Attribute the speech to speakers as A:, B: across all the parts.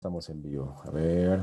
A: Estamos en vivo. A ver.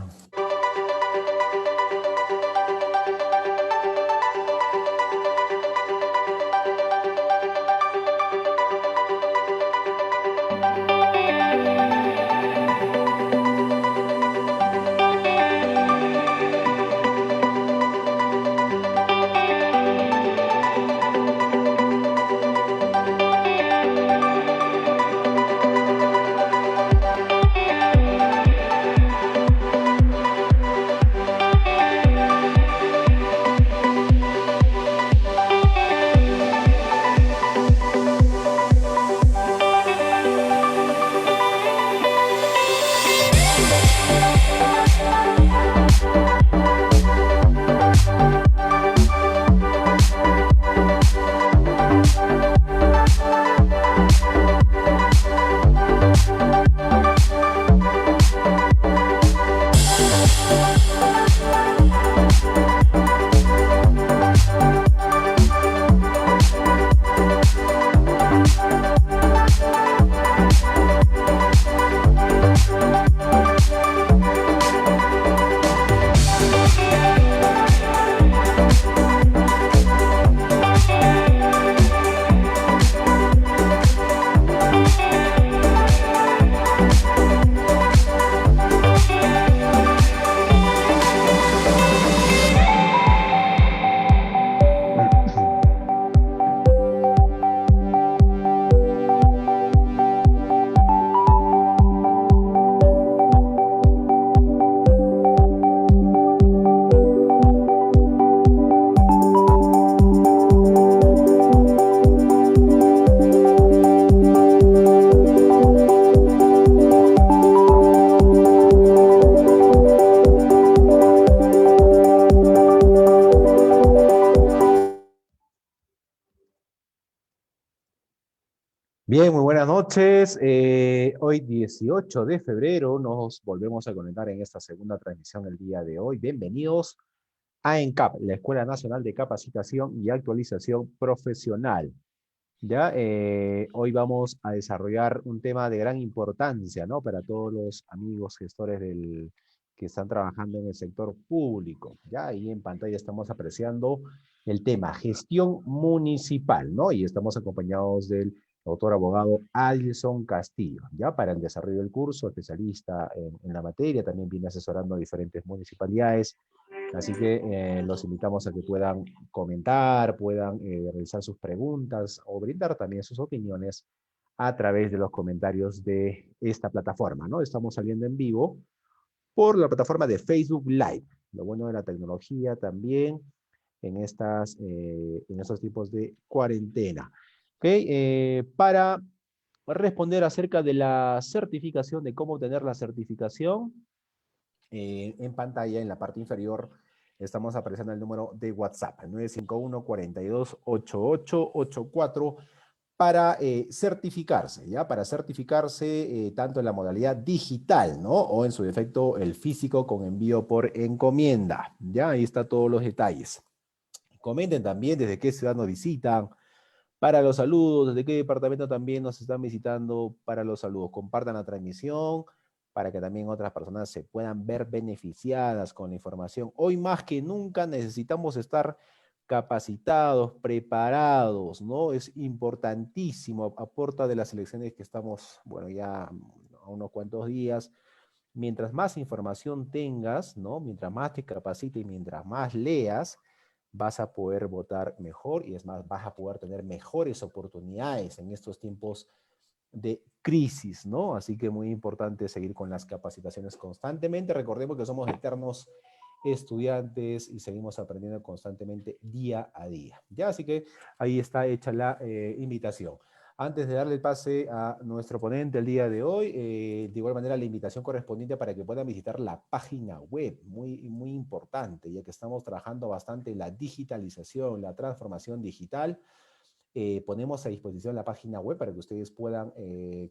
A: Bien, muy buenas noches. Hoy 18 de febrero nos volvemos a conectar en esta segunda transmisión el día de hoy. Bienvenidos a ENCAP, la Escuela Nacional de Capacitación y Actualización Profesional. Ya, hoy vamos a desarrollar un tema de gran importancia, ¿no? Para todos los amigos gestores que están trabajando en el sector público. Ya, ahí en pantalla estamos apreciando el tema gestión municipal, ¿no? Y estamos acompañados del autor abogado Alison Castillo, ya para el desarrollo del curso, especialista en la materia, también viene asesorando a diferentes municipalidades. Así que los invitamos a que puedan comentar, puedan realizar sus preguntas o brindar también sus opiniones a través de los comentarios de esta plataforma, ¿no? Estamos saliendo en vivo por la plataforma de Facebook Live. Lo bueno de la tecnología también en estos tipos de cuarentena. ¿Ok? Para responder acerca de la certificación, de cómo obtener la certificación, en pantalla, en la parte inferior, estamos apareciendo el número de WhatsApp, 951-428884, para certificarse, ¿ya? Para certificarse tanto en la modalidad digital, ¿no? O en su defecto el físico con envío por encomienda, ¿ya? Ahí está todos los detalles. Comenten también desde qué ciudad nos visitan, para los saludos, desde qué departamento también nos están visitando para los saludos. Compartan la transmisión para que también otras personas se puedan ver beneficiadas con la información. Hoy más que nunca necesitamos estar capacitados, preparados, ¿no? Es importantísimo, a puerta de las elecciones que estamos, bueno, ya a unos cuantos días. Mientras más información tengas, ¿no? Mientras más te capacites y mientras más leas, vas a poder votar mejor y es más, vas a poder tener mejores oportunidades en estos tiempos de crisis, ¿no? Así que muy importante seguir con las capacitaciones constantemente. Recordemos que somos eternos estudiantes y seguimos aprendiendo constantemente día a día. Ya, así que ahí está hecha la invitación. Antes de darle el pase a nuestro ponente el día de hoy, de igual manera la invitación correspondiente para que puedan visitar la página web, muy importante, ya que estamos trabajando bastante en la digitalización, la transformación digital. Ponemos a disposición la página web para que ustedes puedan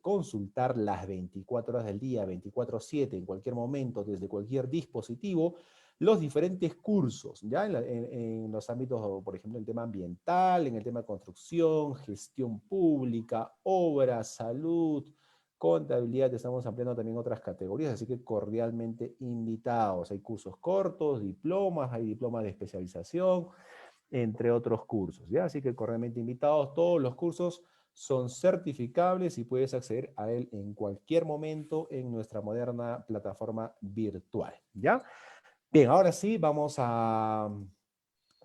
A: consultar las 24 horas del día, 24/7, en cualquier momento, desde cualquier dispositivo, los diferentes cursos, ¿ya? En los ámbitos, por ejemplo, en el tema ambiental, en el tema de construcción, gestión pública, obra, salud, contabilidad, estamos ampliando también otras categorías, así que cordialmente invitados. Hay cursos cortos, diplomas, hay diplomas de especialización, entre otros cursos, ¿ya? Así que cordialmente invitados, todos los cursos son certificables y puedes acceder a él en cualquier momento en nuestra moderna plataforma virtual, ¿ya? Bien, ahora sí, vamos a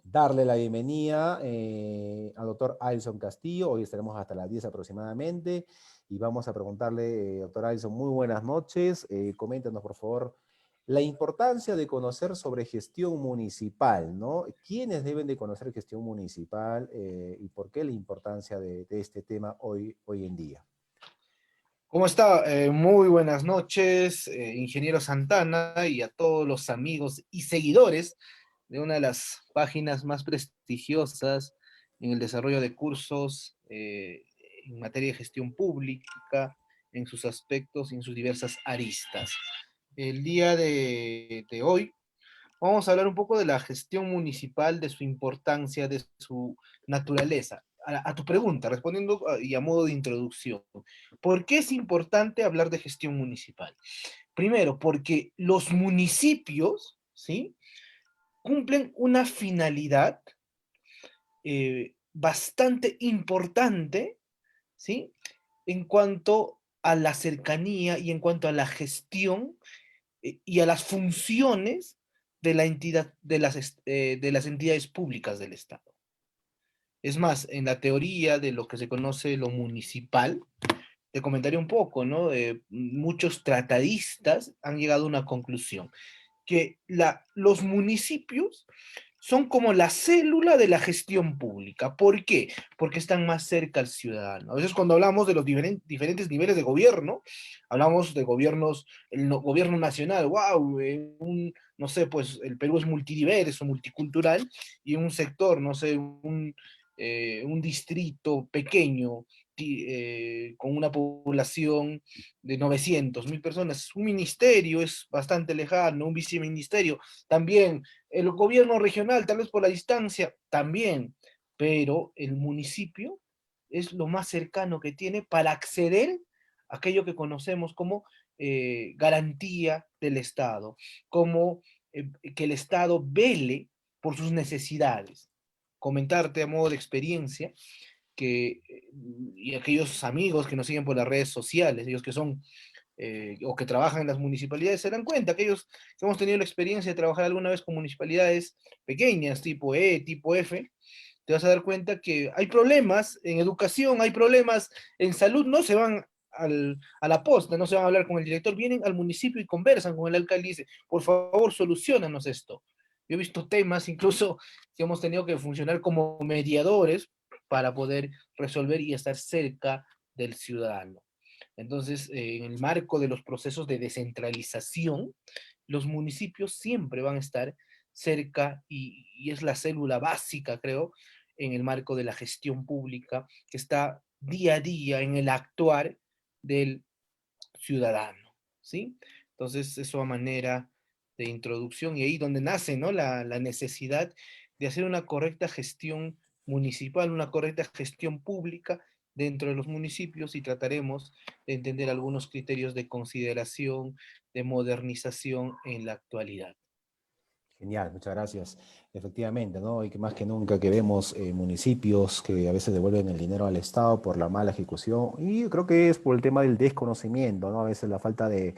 A: darle la bienvenida al doctor Alison Castillo. Hoy estaremos hasta las 10 aproximadamente y vamos a preguntarle, doctor Alison, muy buenas noches. Coméntanos, por favor, la importancia de conocer sobre gestión municipal, ¿no? ¿Quiénes deben de conocer gestión municipal y por qué la importancia de este tema hoy en día?
B: ¿Cómo está? Muy buenas noches, ingeniero Santana, y a todos los amigos y seguidores de una de las páginas más prestigiosas en el desarrollo de cursos en materia de gestión pública, en sus aspectos y en sus diversas aristas. El día de hoy vamos a hablar un poco de la gestión municipal, de su importancia, de su naturaleza. A tu pregunta, respondiendo y a modo de introducción, ¿por qué es importante hablar de gestión municipal? Primero, porque los municipios, ¿sí?, cumplen una finalidad bastante importante, ¿sí?, en cuanto a la cercanía y en cuanto a la gestión y a las funciones de la entidad, de las entidades públicas del Estado. Es más, en la teoría de lo que se conoce lo municipal, te comentaré un poco, ¿no? Muchos tratadistas han llegado a una conclusión, que los municipios son como la célula de la gestión pública. ¿Por qué? Porque están más cerca al ciudadano. A veces cuando hablamos de los diferentes niveles de gobierno, hablamos de gobiernos, gobierno nacional, wow, no sé, pues el Perú es multidiverso, multicultural, y un sector, no sé, un distrito pequeño, con una población de 900.000 personas. Un ministerio es bastante lejano, un viceministerio también, el gobierno regional, tal vez por la distancia, también, pero el municipio es lo más cercano que tiene para acceder a aquello que conocemos como garantía del Estado, como que el Estado vele por sus necesidades. Comentarte a modo de experiencia que, y aquellos amigos que nos siguen por las redes sociales, ellos que son o que trabajan en las municipalidades, se dan cuenta, aquellos que hemos tenido la experiencia de trabajar alguna vez con municipalidades pequeñas, tipo E, tipo F, te vas a dar cuenta que hay problemas en educación, hay problemas en salud, no se van a la posta, no se van a hablar con el director, vienen al municipio y conversan con el alcalde y dicen, por favor, solucionanos esto. Yo he visto temas incluso que hemos tenido que funcionar como mediadores para poder resolver y estar cerca del ciudadano. Entonces, en el marco de los procesos de descentralización, los municipios siempre van a estar cerca y es la célula básica, creo, en el marco de la gestión pública que está día a día en el actuar del ciudadano, ¿sí? Entonces, eso a manera de introducción y ahí donde nace, ¿no?, la necesidad de hacer una correcta gestión municipal, una correcta gestión pública dentro de los municipios y trataremos de entender algunos criterios de consideración, de modernización en la actualidad.
A: Genial, muchas gracias. Efectivamente, ¿no? Y que más que nunca que vemos municipios que a veces devuelven el dinero al Estado por la mala ejecución y creo que es por el tema del desconocimiento, ¿no? A veces la falta de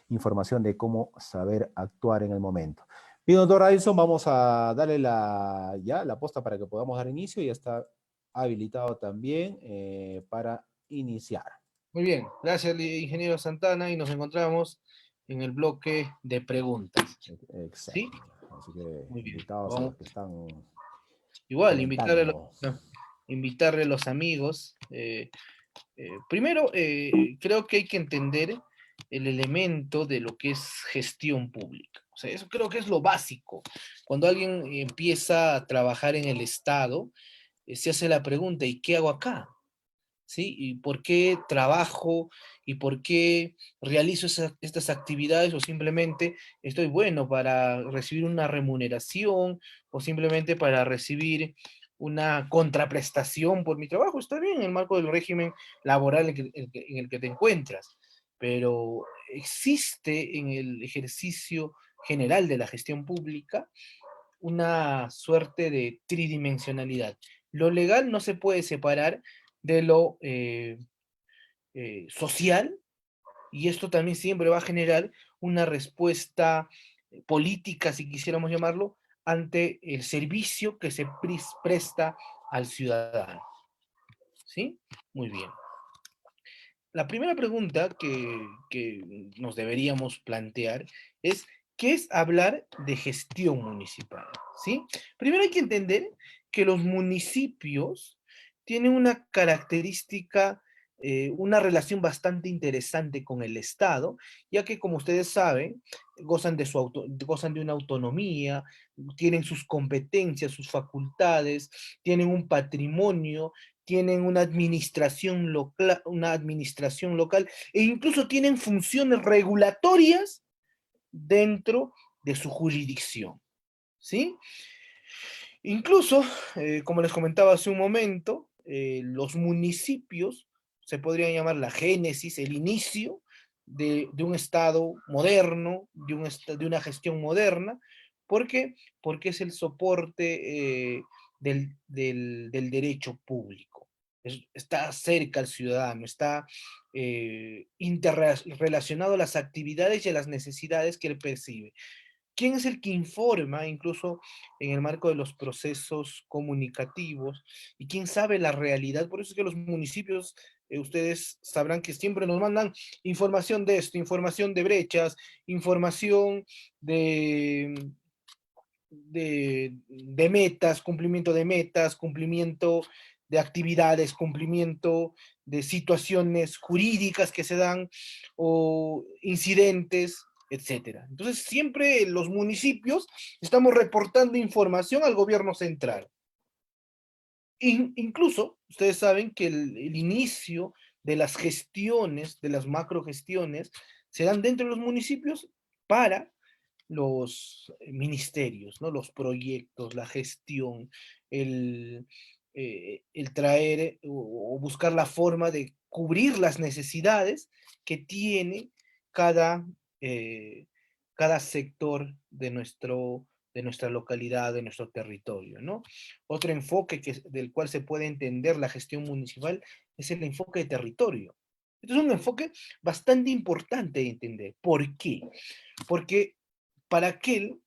A: información de cómo saber actuar en el momento. Bien, doctor Adelson, vamos a darle la posta para que podamos dar inicio y ya está habilitado también para iniciar.
B: Muy bien, gracias, ingeniero Santana, y nos encontramos en el bloque de preguntas. ¿Sí?
A: Exacto. Así que
B: Muy bien.
A: invitados a
B: Vamos.
A: los que están
B: Igual,
A: comentando.
B: invitarle a los amigos. Primero, creo que hay que entender el elemento de lo que es gestión pública. O sea, eso creo que es lo básico. Cuando alguien empieza a trabajar en el Estado, se hace la pregunta, ¿y qué hago acá? ¿Sí? ¿Y por qué trabajo? ¿Y por qué realizo estas actividades? ¿O simplemente estoy bueno para recibir una remuneración? ¿O simplemente para recibir una contraprestación por mi trabajo? Está bien en el marco del régimen laboral en el que te encuentras. pero existe en el ejercicio general de la gestión pública una suerte de tridimensionalidad. Lo legal no se puede separar de lo social, y esto también siempre va a generar una respuesta política, si quisiéramos llamarlo, ante el servicio que se presta al ciudadano. ¿Sí? Muy bien. La primera pregunta que nos deberíamos plantear es, ¿qué es hablar de gestión municipal? ¿Sí? Primero hay que entender que los municipios tienen una característica, una relación bastante interesante con el Estado, ya que, como ustedes saben, gozan de una autonomía, tienen sus competencias, sus facultades, tienen un patrimonio, tienen una administración local e incluso tienen funciones regulatorias dentro de su jurisdicción, ¿sí? Incluso, como les comentaba hace un momento, los municipios se podrían llamar la génesis, el inicio de un Estado moderno, de una gestión moderna. ¿Por qué? Porque es el soporte del derecho público. Está cerca al ciudadano, está interrelacionado a las actividades y a las necesidades que él percibe. ¿Quién es el que informa, incluso en el marco de los procesos comunicativos? ¿Y quién sabe la realidad? Por eso es que los municipios, ustedes sabrán que siempre nos mandan información de esto, información de brechas, información de metas, cumplimiento de actividades, cumplimiento de situaciones jurídicas que se dan o incidentes, etcétera. Entonces, siempre los municipios estamos reportando información al gobierno central. Incluso, ustedes saben que el inicio de las gestiones, de las macrogestiones, se dan dentro de los municipios para los ministerios, ¿no? Los proyectos, la gestión, el traer o buscar la forma de cubrir las necesidades que tiene cada, eh, cada sector de nuestra localidad, de nuestro territorio, ¿no? Otro enfoque del cual se puede entender la gestión municipal es el enfoque de territorio. Este es un enfoque bastante importante de entender. ¿Por qué? Porque para aquel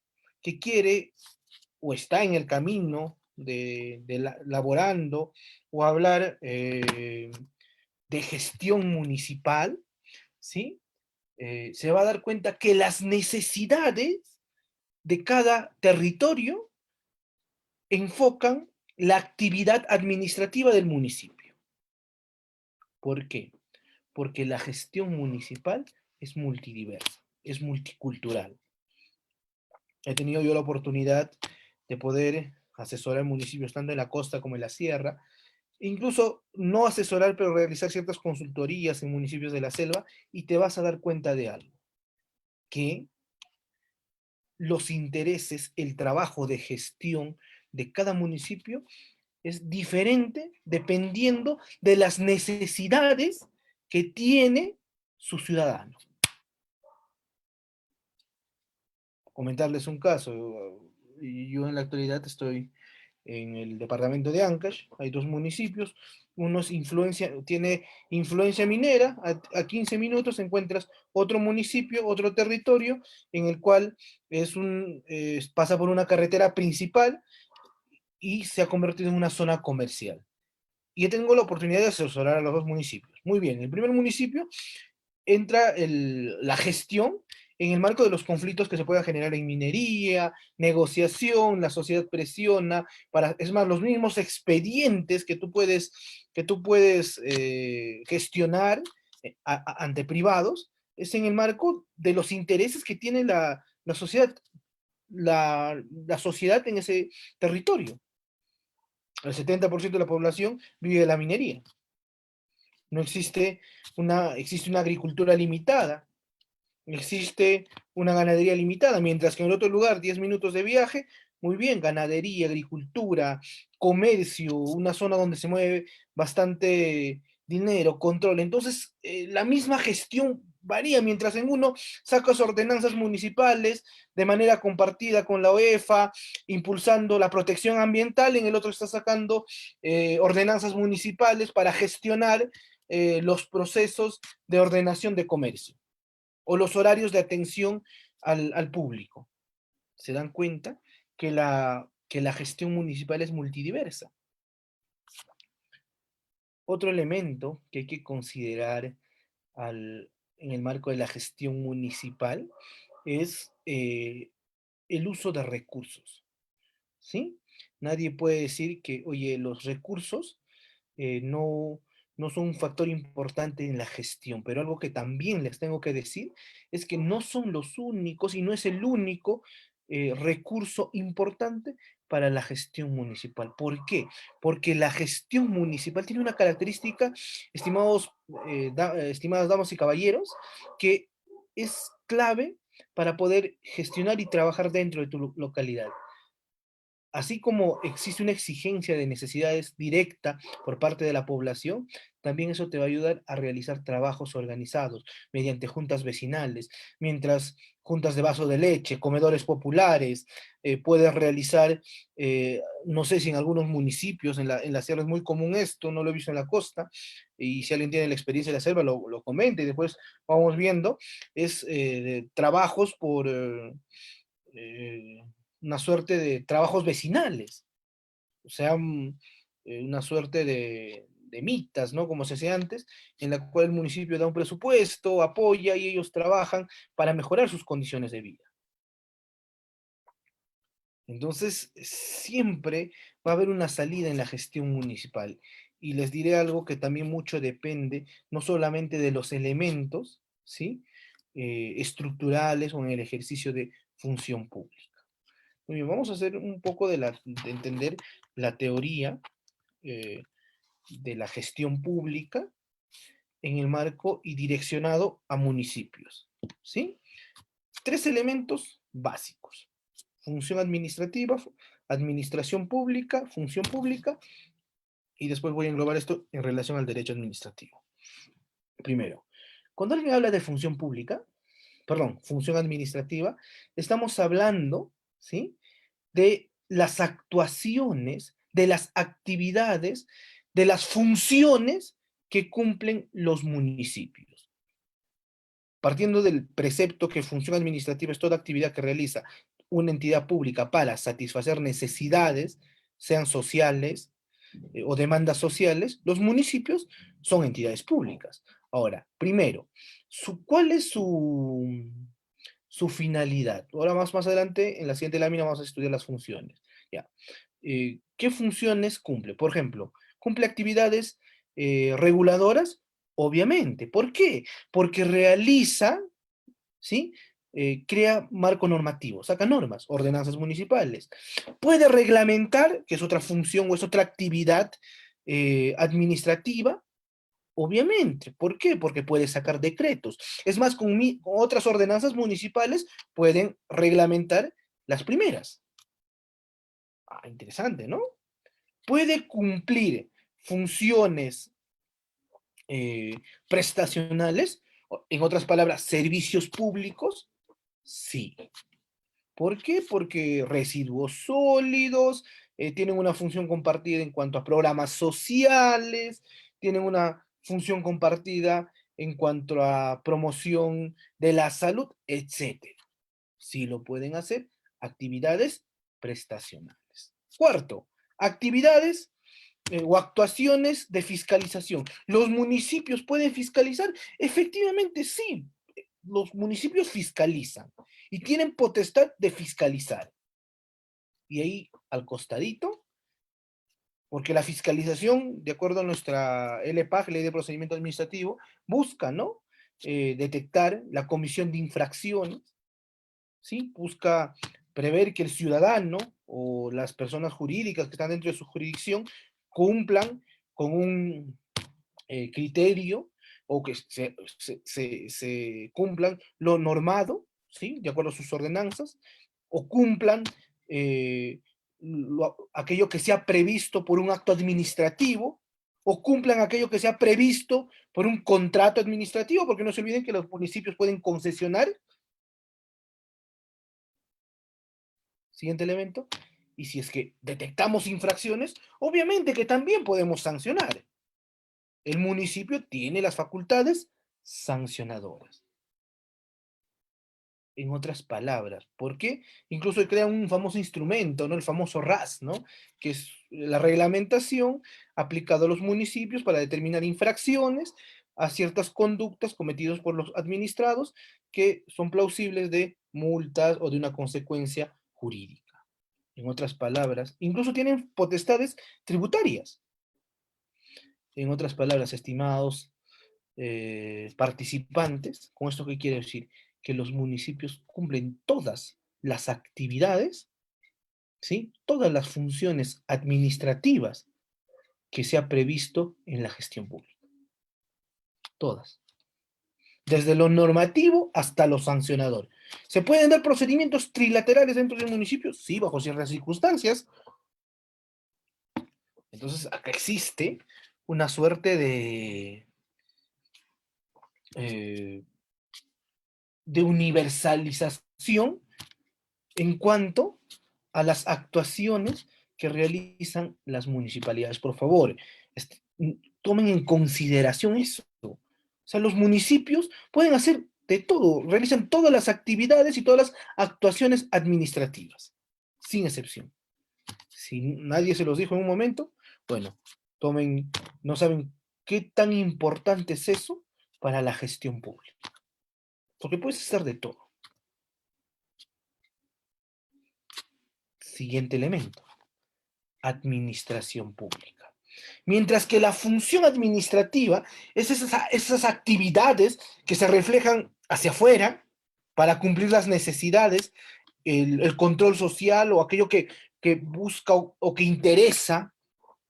B: que quiere o está en el camino laborando o hablar de gestión municipal, ¿sí? Se va a dar cuenta que las necesidades de cada territorio enfocan la actividad administrativa del municipio. ¿Por qué? Porque la gestión municipal es multidiversa, es multicultural. He tenido yo la oportunidad de poder asesorar municipios tanto en la costa como en la sierra, incluso no asesorar, pero realizar ciertas consultorías en municipios de la selva, y te vas a dar cuenta de algo, que los intereses, el trabajo de gestión de cada municipio es diferente dependiendo de las necesidades que tiene su ciudadano. Comentarles un caso, yo en la actualidad estoy en el departamento de Ancash, hay dos municipios, tiene influencia minera, a 15 minutos encuentras otro municipio, otro territorio, en el cual pasa por una carretera principal y se ha convertido en una zona comercial. Y tengo la oportunidad de asesorar a los dos municipios. Muy bien, el primer municipio entra la gestión en el marco de los conflictos que se puedan generar en minería, negociación, la sociedad presiona, es más, los mismos expedientes que tú puedes gestionar ante privados, es en el marco de los intereses que tiene la sociedad, la sociedad en ese territorio. El 70% de la población vive de la minería. No existe una agricultura limitada, existe una ganadería limitada, mientras que en el otro lugar, 10 minutos de viaje, muy bien, ganadería, agricultura, comercio, una zona donde se mueve bastante dinero, control. Entonces, la misma gestión varía, mientras en uno sacas ordenanzas municipales de manera compartida con la OEFA, impulsando la protección ambiental, en el otro está sacando ordenanzas municipales para gestionar los procesos de ordenación de comercio o los horarios de atención al público. ¿Se dan cuenta que la gestión municipal es multidiversa? Otro elemento que hay que considerar en el marco de la gestión municipal es el uso de recursos, ¿sí? Nadie puede decir que, oye, los recursos no son un factor importante en la gestión, pero algo que también les tengo que decir es que no son los únicos y no es el único recurso importante para la gestión municipal. ¿Por qué? Porque la gestión municipal tiene una característica, estimadas damas y caballeros, que es clave para poder gestionar y trabajar dentro de tu localidad. Así como existe una exigencia de necesidades directa por parte de la población, también eso te va a ayudar a realizar trabajos organizados mediante juntas vecinales, mientras juntas de vaso de leche, comedores populares, puedes realizar, no sé si en algunos municipios, en la sierra es muy común esto, no lo he visto en la costa, y si alguien tiene la experiencia de la selva, lo comenta y después vamos viendo, es trabajos por... eh, una suerte de trabajos vecinales, o sea, una suerte de mitas, ¿no? Como se hacía antes, en la cual el municipio da un presupuesto, apoya y ellos trabajan para mejorar sus condiciones de vida. Entonces, siempre va a haber una salida en la gestión municipal. Y les diré algo que también mucho depende, no solamente de los elementos, ¿sí? Estructurales o en el ejercicio de función pública. Muy bien, vamos a hacer un poco de entender la teoría eh, de la gestión pública en el marco y direccionado a municipios. ¿Sí? Tres elementos básicos. Función administrativa, administración pública, función pública, y después voy a englobar esto en relación al derecho administrativo. Primero, cuando alguien habla de función pública, perdón, función administrativa, estamos hablando, ¿sí?, de las actuaciones, de las actividades, de las funciones que cumplen los municipios. Partiendo del precepto que función administrativa es toda actividad que realiza una entidad pública para satisfacer necesidades, sean sociales o demandas sociales, los municipios son entidades públicas. Ahora, primero, ¿cuál es su finalidad? Ahora más adelante, en la siguiente lámina vamos a estudiar las funciones. ¿Ya? ¿Qué funciones cumple? Por ejemplo, ¿cumple actividades reguladoras? Obviamente. ¿Por qué? Porque realiza, ¿sí? Crea marco normativo, saca normas, ordenanzas municipales. Puede reglamentar, que es otra función o es otra actividad administrativa, obviamente. ¿Por qué? Porque puede sacar decretos. Es más, con otras ordenanzas municipales pueden reglamentar las primeras. Ah, interesante, ¿no? Puede cumplir funciones eh, prestacionales, en otras palabras, servicios públicos, sí. ¿Por qué? Porque residuos sólidos, tienen una función compartida en cuanto a programas sociales, tienen una función compartida en cuanto a promoción de la salud, etcétera. Sí lo pueden hacer, actividades prestacionales. Cuarto, actividades o actuaciones de fiscalización. ¿Los municipios pueden fiscalizar? Efectivamente, sí. Los municipios fiscalizan y tienen potestad de fiscalizar. Y ahí al costadito, porque la fiscalización, de acuerdo a nuestra LPAG, Ley de Procedimiento Administrativo, busca, ¿no? Detectar la comisión de infracciones, ¿sí? Busca prever que el ciudadano o las personas jurídicas que están dentro de su jurisdicción cumplan con un criterio o que se cumplan lo normado, ¿sí? De acuerdo a sus ordenanzas, o cumplan aquello que sea previsto por un acto administrativo, o cumplan aquello que sea previsto por un contrato administrativo, porque no se olviden que los municipios pueden concesionar. Siguiente elemento. Y si es que detectamos infracciones, obviamente que también podemos sancionar. El municipio tiene las facultades sancionadoras. En otras palabras, ¿por qué? Incluso crea un famoso instrumento, ¿no? El famoso RAS, ¿no? Que es la reglamentación aplicada a los municipios para determinar infracciones a ciertas conductas cometidas por los administrados que son plausibles de multas o de una consecuencia jurídica. En otras palabras, incluso tienen potestades tributarias. En otras palabras, estimados participantes, ¿con esto qué quiere decir? Que los municipios cumplen todas las actividades, ¿sí? Todas las funciones administrativas que se ha previsto en la gestión pública. Todas. Desde lo normativo hasta lo sancionador. ¿Se pueden dar procedimientos trilaterales dentro del municipio? Sí, bajo ciertas circunstancias. Entonces, acá existe una suerte eh, de universalización en cuanto a las actuaciones que realizan las municipalidades. Por favor, tomen en consideración eso. O sea, los municipios pueden hacer de todo, realizan todas las actividades y todas las actuaciones administrativas, sin excepción. Si nadie se los dijo en un momento, bueno, tomen, no saben qué tan importante es eso para la gestión pública. Porque puedes hacer de todo. Siguiente elemento, administración pública. Mientras que la función administrativa es esas actividades que se reflejan hacia afuera para cumplir las necesidades, el control social o aquello que busca o que interesa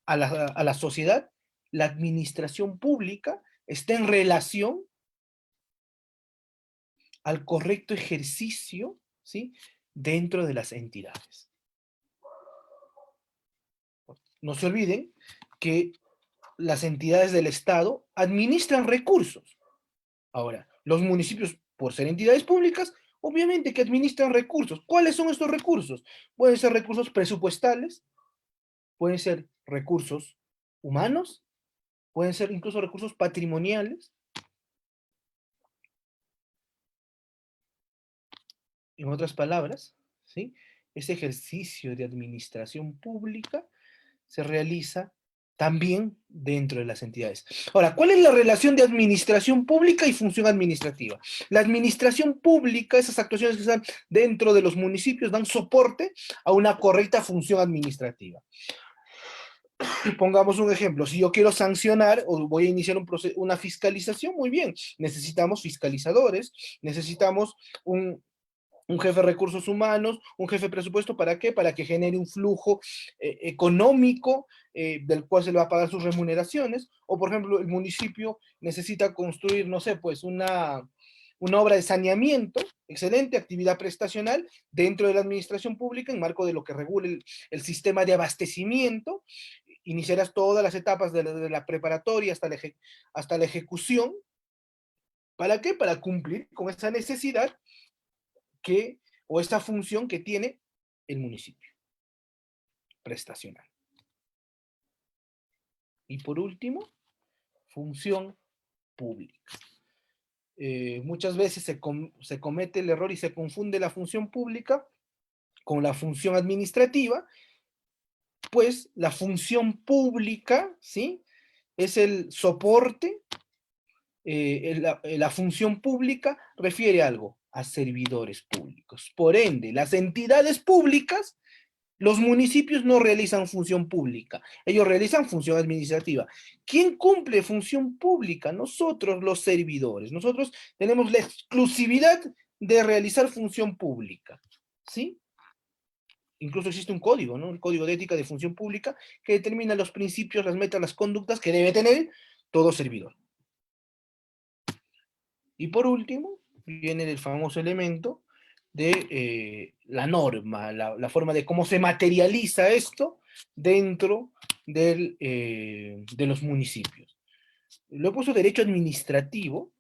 B: a la sociedad, la administración pública está en relación al correcto ejercicio, ¿sí?, dentro de las entidades. No se olviden que las entidades del Estado administran recursos. Ahora, los municipios, por ser entidades públicas, obviamente que administran recursos. ¿Cuáles son estos recursos? Pueden ser recursos presupuestales, pueden ser recursos humanos, pueden ser incluso recursos patrimoniales. En otras palabras, ¿sí?, ese ejercicio de administración pública se realiza también dentro de las entidades. Ahora, ¿cuál es la relación de administración pública y función administrativa? La administración pública, esas actuaciones que están dentro de los municipios, dan soporte a una correcta función administrativa. Pongamos un ejemplo, si yo quiero sancionar o voy a iniciar una fiscalización, muy bien, necesitamos fiscalizadores, necesitamos un jefe de recursos humanos, un jefe de presupuesto, ¿para qué? Para que genere un flujo económico del cual se le va a pagar sus remuneraciones, o por ejemplo, el municipio necesita construir, no sé, pues una obra de saneamiento, excelente, actividad prestacional dentro de la administración pública en marco de lo que regule el sistema de abastecimiento. Iniciarás todas las etapas de la preparatoria hasta la ejecución. ¿Para qué? Para cumplir con esa necesidad o esa función que tiene el municipio prestacional. Y por último, función pública. Muchas veces se comete el error y se confunde la función pública con la función administrativa, pues la función pública, ¿sí?, es el soporte, la función pública refiere algo a servidores públicos. Por ende, las entidades públicas, los municipios no realizan función pública, ellos realizan función administrativa. ¿Quién cumple función pública? Nosotros, los servidores. Nosotros tenemos la exclusividad de realizar función pública, ¿sí? Incluso existe un código, ¿no? El Código de Ética de Función Pública, que determina los principios, las metas, las conductas que debe tener todo servidor. Y por último, viene el famoso elemento de la norma, la forma de cómo se materializa esto dentro de los municipios. Lo he puesto derecho administrativo,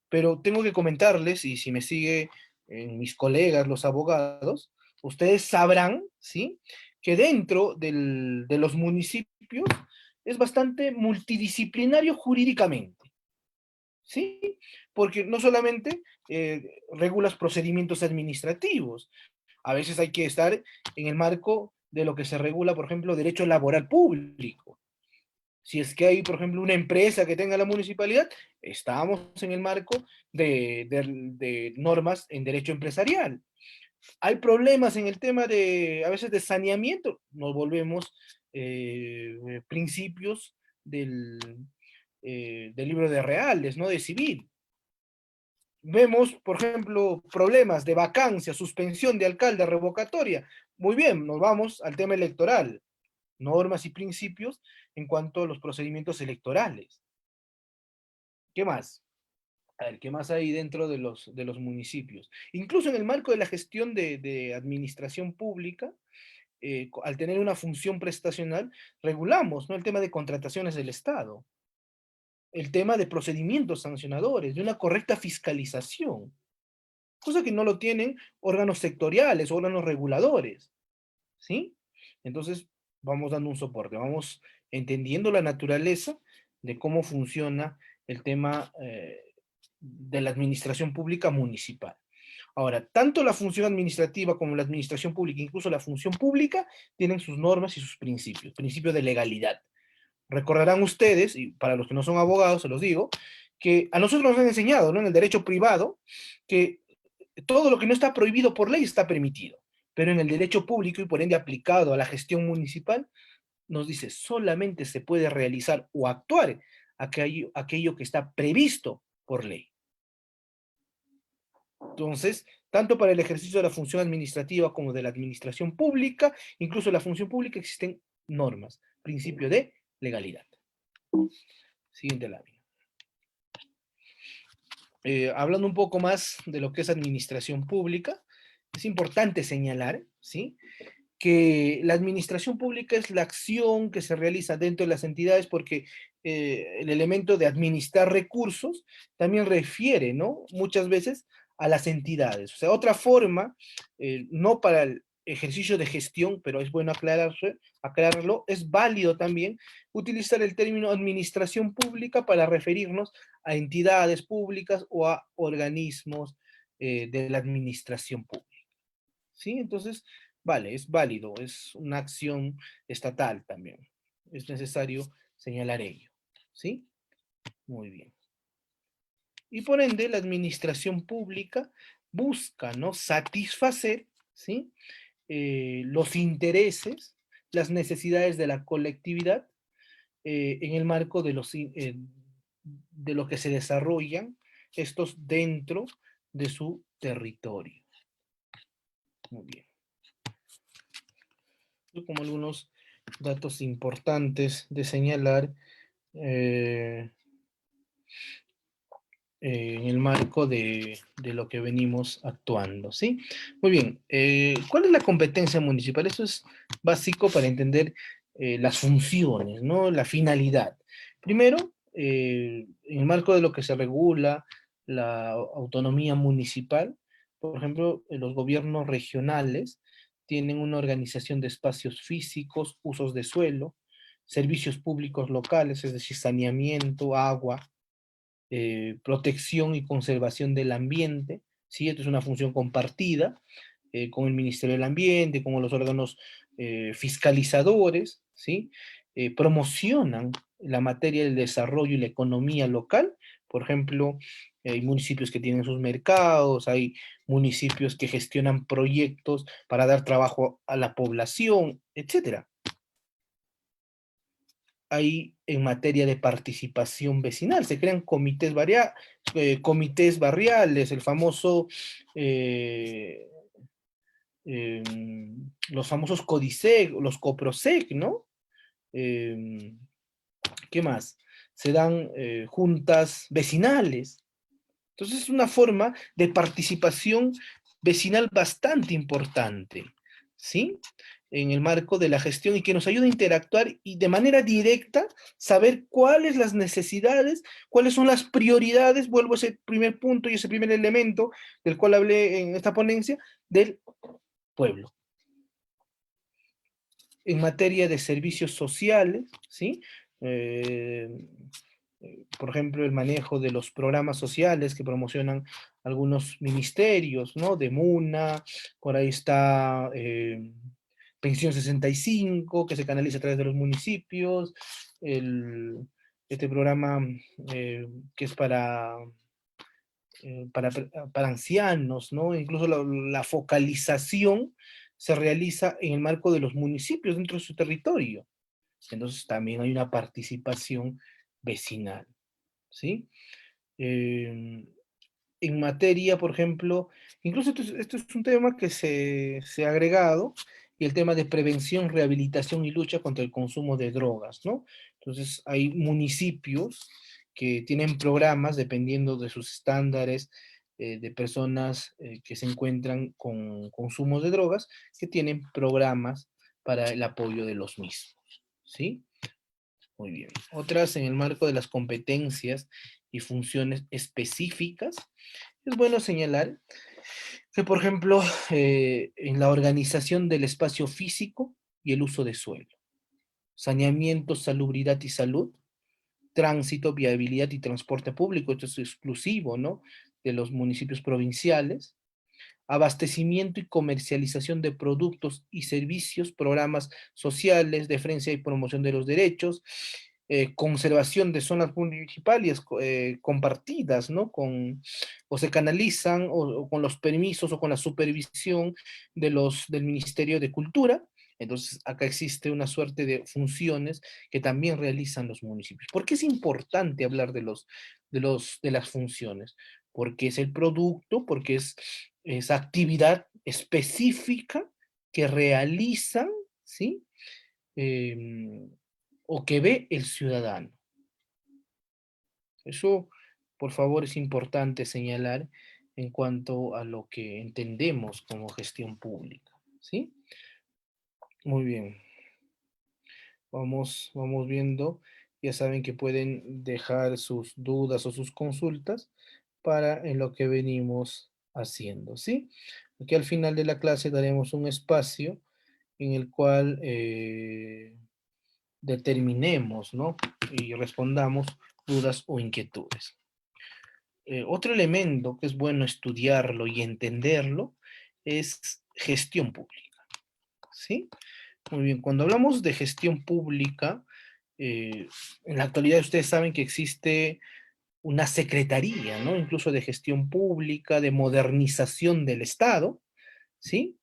B: pero tengo que comentarles, y si me sigue mis colegas, los abogados, ustedes sabrán, ¿sí?, que dentro de los municipios es bastante multidisciplinario jurídicamente, ¿sí? Porque no solamente regulas procedimientos administrativos, a veces hay que estar en el marco de lo que se regula, por ejemplo, derecho laboral público. Si es que hay, por ejemplo, una empresa que tenga la municipalidad, estamos en el marco de normas en derecho empresarial. Hay problemas en el tema de, a veces, de saneamiento, nos volvemos principios del libro de reales, ¿no? De civil. Vemos, por ejemplo, problemas de vacancia, suspensión de alcalde, revocatoria. Muy bien, nos vamos al tema electoral, normas y principios en cuanto a los procedimientos electorales. ¿Qué más? A ver, ¿qué más hay dentro de los municipios? Incluso en el marco de la gestión de administración pública, al tener una función prestacional, regulamos, ¿no?, el tema de contrataciones del Estado, el tema de procedimientos sancionadores, de una correcta fiscalización, cosa que no lo tienen órganos sectoriales, órganos reguladores, ¿sí? Entonces, vamos dando un soporte, vamos entendiendo la naturaleza de cómo funciona el tema de la administración pública municipal. Ahora, tanto la función administrativa como la administración pública, incluso la función pública, tienen sus normas y sus principios, principio de legalidad. Recordarán ustedes, y para los que no son abogados se los digo, que a nosotros nos han enseñado, ¿no?, en el derecho privado, que todo lo que no está prohibido por ley está permitido, pero en el derecho público y por ende aplicado a la gestión municipal, nos dice solamente se puede realizar o actuar aquello que está previsto por ley. Entonces, tanto para el ejercicio de la función administrativa como de la administración pública, incluso la función pública, existen normas, principio de legalidad. Siguiente lámina. Hablando un poco más de lo que es administración pública, es importante señalar, ¿sí?, que la administración pública es la acción que se realiza dentro de las entidades porque el elemento de administrar recursos también refiere, ¿no?, muchas veces a las entidades. O sea, otra forma, no para el ejercicio de gestión, pero es bueno aclararlo, es válido también utilizar el término administración pública para referirnos a entidades públicas o a organismos de la administración pública. ¿Sí? Entonces, vale, es válido, es una acción estatal también. Es necesario señalar ello. ¿Sí? Muy bien. Y por ende, la administración pública busca, ¿no?, satisfacer, ¿sí?, los intereses, las necesidades de la colectividad en el marco de lo que se desarrollan estos dentro de su territorio. Muy bien. Como algunos datos importantes de señalar en el marco de lo que venimos actuando, ¿sí? Muy bien, ¿cuál es la competencia municipal? Eso es básico para entender las funciones, ¿no?, la finalidad. Primero, en el marco de lo que se regula la autonomía municipal, por ejemplo, los gobiernos regionales tienen una organización de espacios físicos, usos de suelo, servicios públicos locales, es decir, saneamiento, agua, protección y conservación del ambiente, ¿sí? Esto es una función compartida con el Ministerio del Ambiente, con los órganos fiscalizadores, ¿sí? Promocionan la materia del desarrollo y la economía local. Por ejemplo, hay municipios que tienen sus mercados, hay municipios que gestionan proyectos para dar trabajo a la población, etcétera. Hay en materia de participación vecinal, se crean comités barriales, el famoso, los famosos CODISEC, los COPROSEC, ¿no? ¿Qué más? Se dan juntas vecinales. Entonces es una forma de participación vecinal bastante importante, ¿sí? En el marco de la gestión y que nos ayude a interactuar y de manera directa saber cuáles las necesidades, cuáles son las prioridades, vuelvo a ese primer punto y ese primer elemento del cual hablé en esta ponencia, del pueblo. En materia de servicios sociales, ¿sí? Eh, por ejemplo, el manejo de los programas sociales que promocionan algunos ministerios, ¿no? De MUNA, por ahí está Pensión 65, que se canaliza a través de los municipios, el, este programa que es para ancianos, ¿no? Incluso la focalización se realiza en el marco de los municipios dentro de su territorio. Entonces también hay una participación vecinal, ¿sí? Eh, en materia, por ejemplo, incluso esto es un tema que se ha agregado, y el tema de prevención, rehabilitación y lucha contra el consumo de drogas, ¿no? Entonces, hay municipios que tienen programas, dependiendo de sus estándares, de personas que se encuentran con consumos de drogas, que tienen programas para el apoyo de los mismos, ¿sí? Muy bien. Otras en el marco de las competencias y funciones específicas, es bueno señalar que, por ejemplo, en la organización del espacio físico y el uso de suelo, saneamiento, salubridad y salud, tránsito, viabilidad y transporte público, esto es exclusivo, ¿no?, de los municipios provinciales, abastecimiento y comercialización de productos y servicios, programas sociales, defensa y promoción de los derechos, conservación de zonas municipales compartidas, ¿no? O se canalizan o con los permisos o con la supervisión del Ministerio de Cultura. Entonces, acá existe una suerte de funciones que también realizan los municipios. ¿Por qué es importante hablar de las funciones? Porque es el producto, porque es esa actividad específica que realizan, ¿sí? Eh, o que ve el ciudadano. Eso, por favor, es importante señalar en cuanto a lo que entendemos como gestión pública, ¿sí? Muy bien. Vamos viendo. Ya saben que pueden dejar sus dudas o sus consultas para en lo que venimos haciendo, ¿sí? Aquí al final de la clase daremos un espacio en el cual determinemos, ¿no? Y respondamos dudas o inquietudes. Otro elemento que es bueno estudiarlo y entenderlo es gestión pública, ¿sí? Muy bien, cuando hablamos de gestión pública, en la actualidad ustedes saben que existe una secretaría, ¿no? Incluso de gestión pública, de modernización del Estado, ¿sí?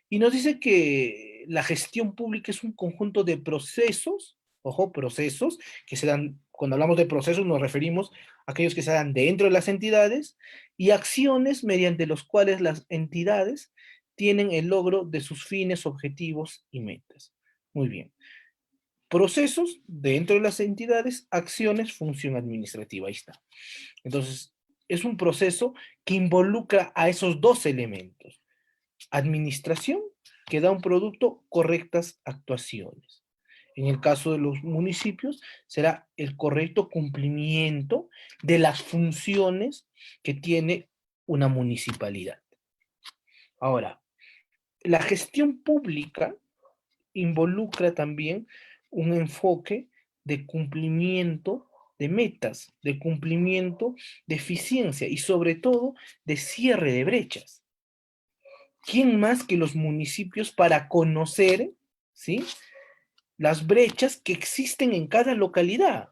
B: Y nos dice que la gestión pública es un conjunto de procesos, ojo, procesos, que se dan, cuando hablamos de procesos nos referimos a aquellos que se dan dentro de las entidades, y acciones mediante los cuales las entidades tienen el logro de sus fines, objetivos y metas. Muy bien. Procesos dentro de las entidades, acciones, función administrativa, ahí está. Entonces, es un proceso que involucra a esos dos elementos. Administración, que da un producto, correctas actuaciones. En el caso de los municipios, será el correcto cumplimiento de las funciones que tiene una municipalidad. Ahora, la gestión pública involucra también un enfoque de cumplimiento de metas, de cumplimiento de eficiencia y sobre todo de cierre de brechas. ¿Quién más que los municipios para conocer, ¿sí?, las brechas que existen en cada localidad?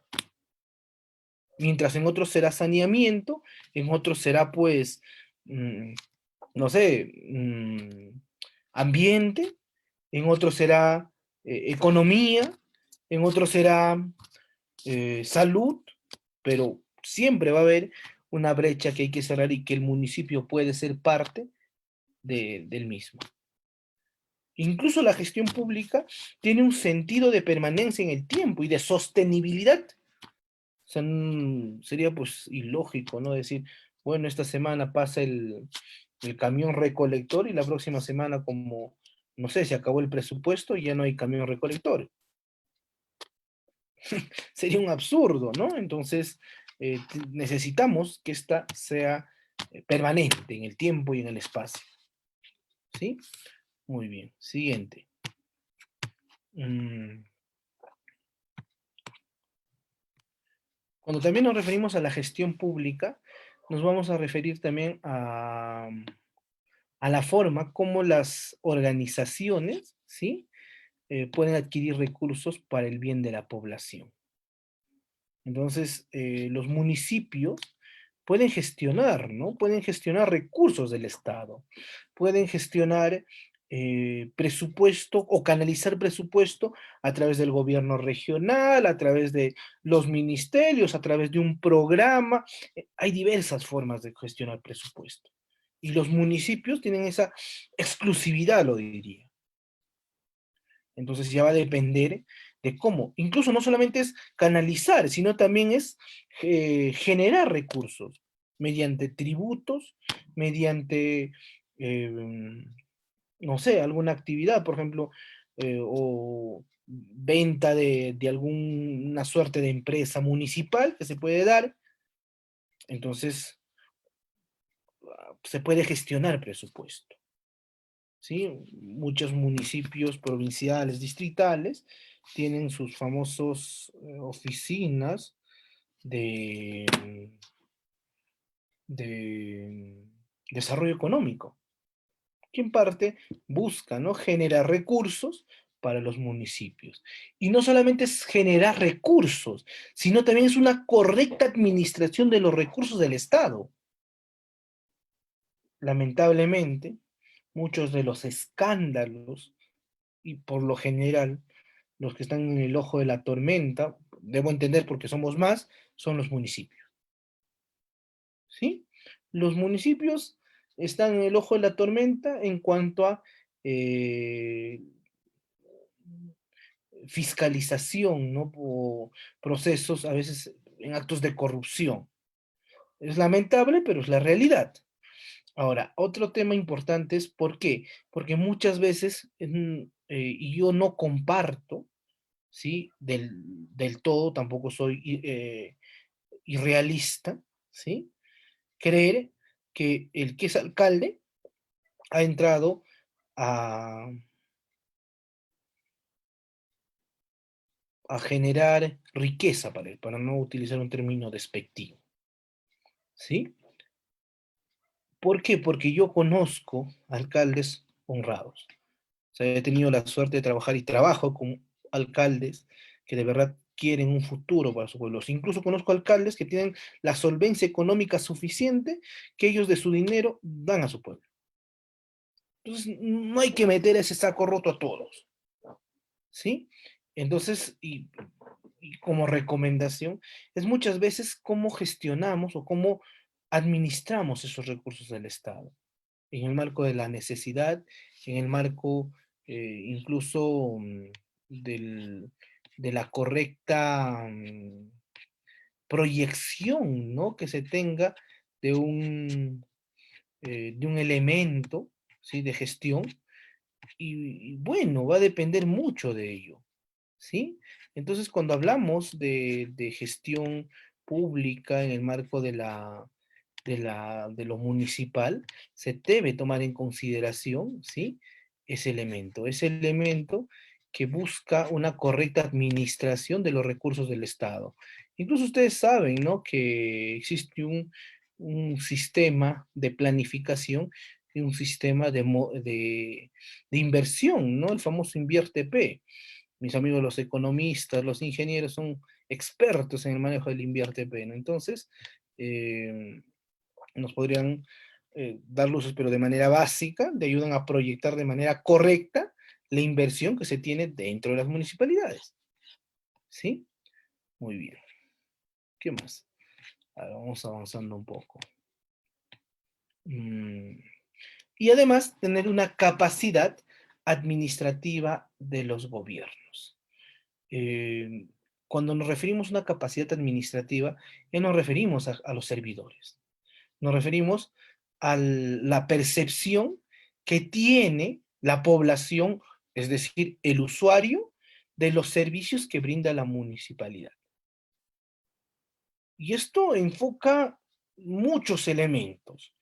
B: Mientras en otros será saneamiento, en otros será pues, no sé, ambiente, en otros será economía, en otros será salud, pero siempre va a haber una brecha que hay que cerrar y que el municipio puede ser parte del mismo. Incluso la gestión pública tiene un sentido de permanencia en el tiempo y de sostenibilidad. O sea, sería pues ilógico, ¿no? Decir, bueno, esta semana pasa el camión recolector y la próxima semana, como no sé, se acabó el presupuesto y ya no hay camión recolector. Sería un absurdo, ¿no? Entonces, necesitamos que esta sea permanente en el tiempo y en el espacio. ¿Sí? Muy bien. Siguiente. Mm. Cuando también nos referimos a la gestión pública, nos vamos a referir también a la forma como las organizaciones, ¿sí? Pueden adquirir recursos para el bien de la población. Entonces, los municipios pueden gestionar, ¿no? Pueden gestionar recursos del Estado, pueden gestionar presupuesto o canalizar presupuesto a través del gobierno regional, a través de los ministerios, a través de un programa. Hay diversas formas de gestionar presupuesto. Y los municipios tienen esa exclusividad, lo diría. Entonces ya va a depender de cómo. Incluso no solamente es canalizar, sino también es generar recursos mediante tributos, mediante, eh, no sé, alguna actividad, por ejemplo, o venta de alguna suerte de empresa municipal que se puede dar. Entonces, se puede gestionar presupuesto. ¿Sí? Muchos municipios provinciales, distritales, tienen sus famosos oficinas de, de desarrollo económico, que en parte busca, ¿no?, generar recursos para los municipios. Y no solamente es generar recursos, sino también es una correcta administración de los recursos del Estado. Lamentablemente, muchos de los escándalos, y por lo general, los que están en el ojo de la tormenta, debo entender porque somos más, son los municipios. ¿Sí? Los municipios están en el ojo de la tormenta en cuanto a fiscalización, ¿no? O procesos, a veces en actos de corrupción. Es lamentable, pero es la realidad. Ahora, otro tema importante es ¿por qué? Porque muchas veces, y yo no comparto, ¿sí? Del todo, tampoco soy irrealista, ¿sí? Creer que el que es alcalde ha entrado a, a generar riqueza para él, para no utilizar un término despectivo, ¿sí? ¿Por qué? Porque yo conozco alcaldes honrados. O sea, he tenido la suerte de trabajar y trabajo con alcaldes que de verdad quieren un futuro para sus pueblos. Incluso conozco alcaldes que tienen la solvencia económica suficiente que ellos de su dinero dan a su pueblo. Entonces, no hay que meter ese saco roto a todos, ¿sí? Entonces, y como recomendación, es muchas veces cómo gestionamos o cómo administramos esos recursos del Estado, en el marco de la necesidad, en el marco incluso del, de la correcta proyección, ¿no?, que se tenga de un elemento, ¿sí?, de gestión, y bueno, va a depender mucho de ello, ¿sí? Entonces, cuando hablamos de gestión pública en el marco de lo municipal, se debe tomar en consideración, ¿sí?, ese elemento que busca una correcta administración de los recursos del Estado. Incluso ustedes saben, ¿no?, que existe un sistema de planificación y un sistema de inversión, ¿no? El famoso Invierte P. Mis amigos los economistas, los ingenieros son expertos en el manejo del Invierte P, ¿no? Entonces, eh, nos podrían dar luces, pero de manera básica, te ayudan a proyectar de manera correcta la inversión que se tiene dentro de las municipalidades. ¿Sí? Muy bien. ¿Qué más? Ahora vamos avanzando un poco. Y además, tener una capacidad administrativa de los gobiernos. Eh, Cuando nos referimos a una capacidad administrativa, ya nos referimos a los servidores. Nos referimos a la percepción que tiene la población, es decir, el usuario de los servicios que brinda la municipalidad. Y esto enfoca muchos elementos,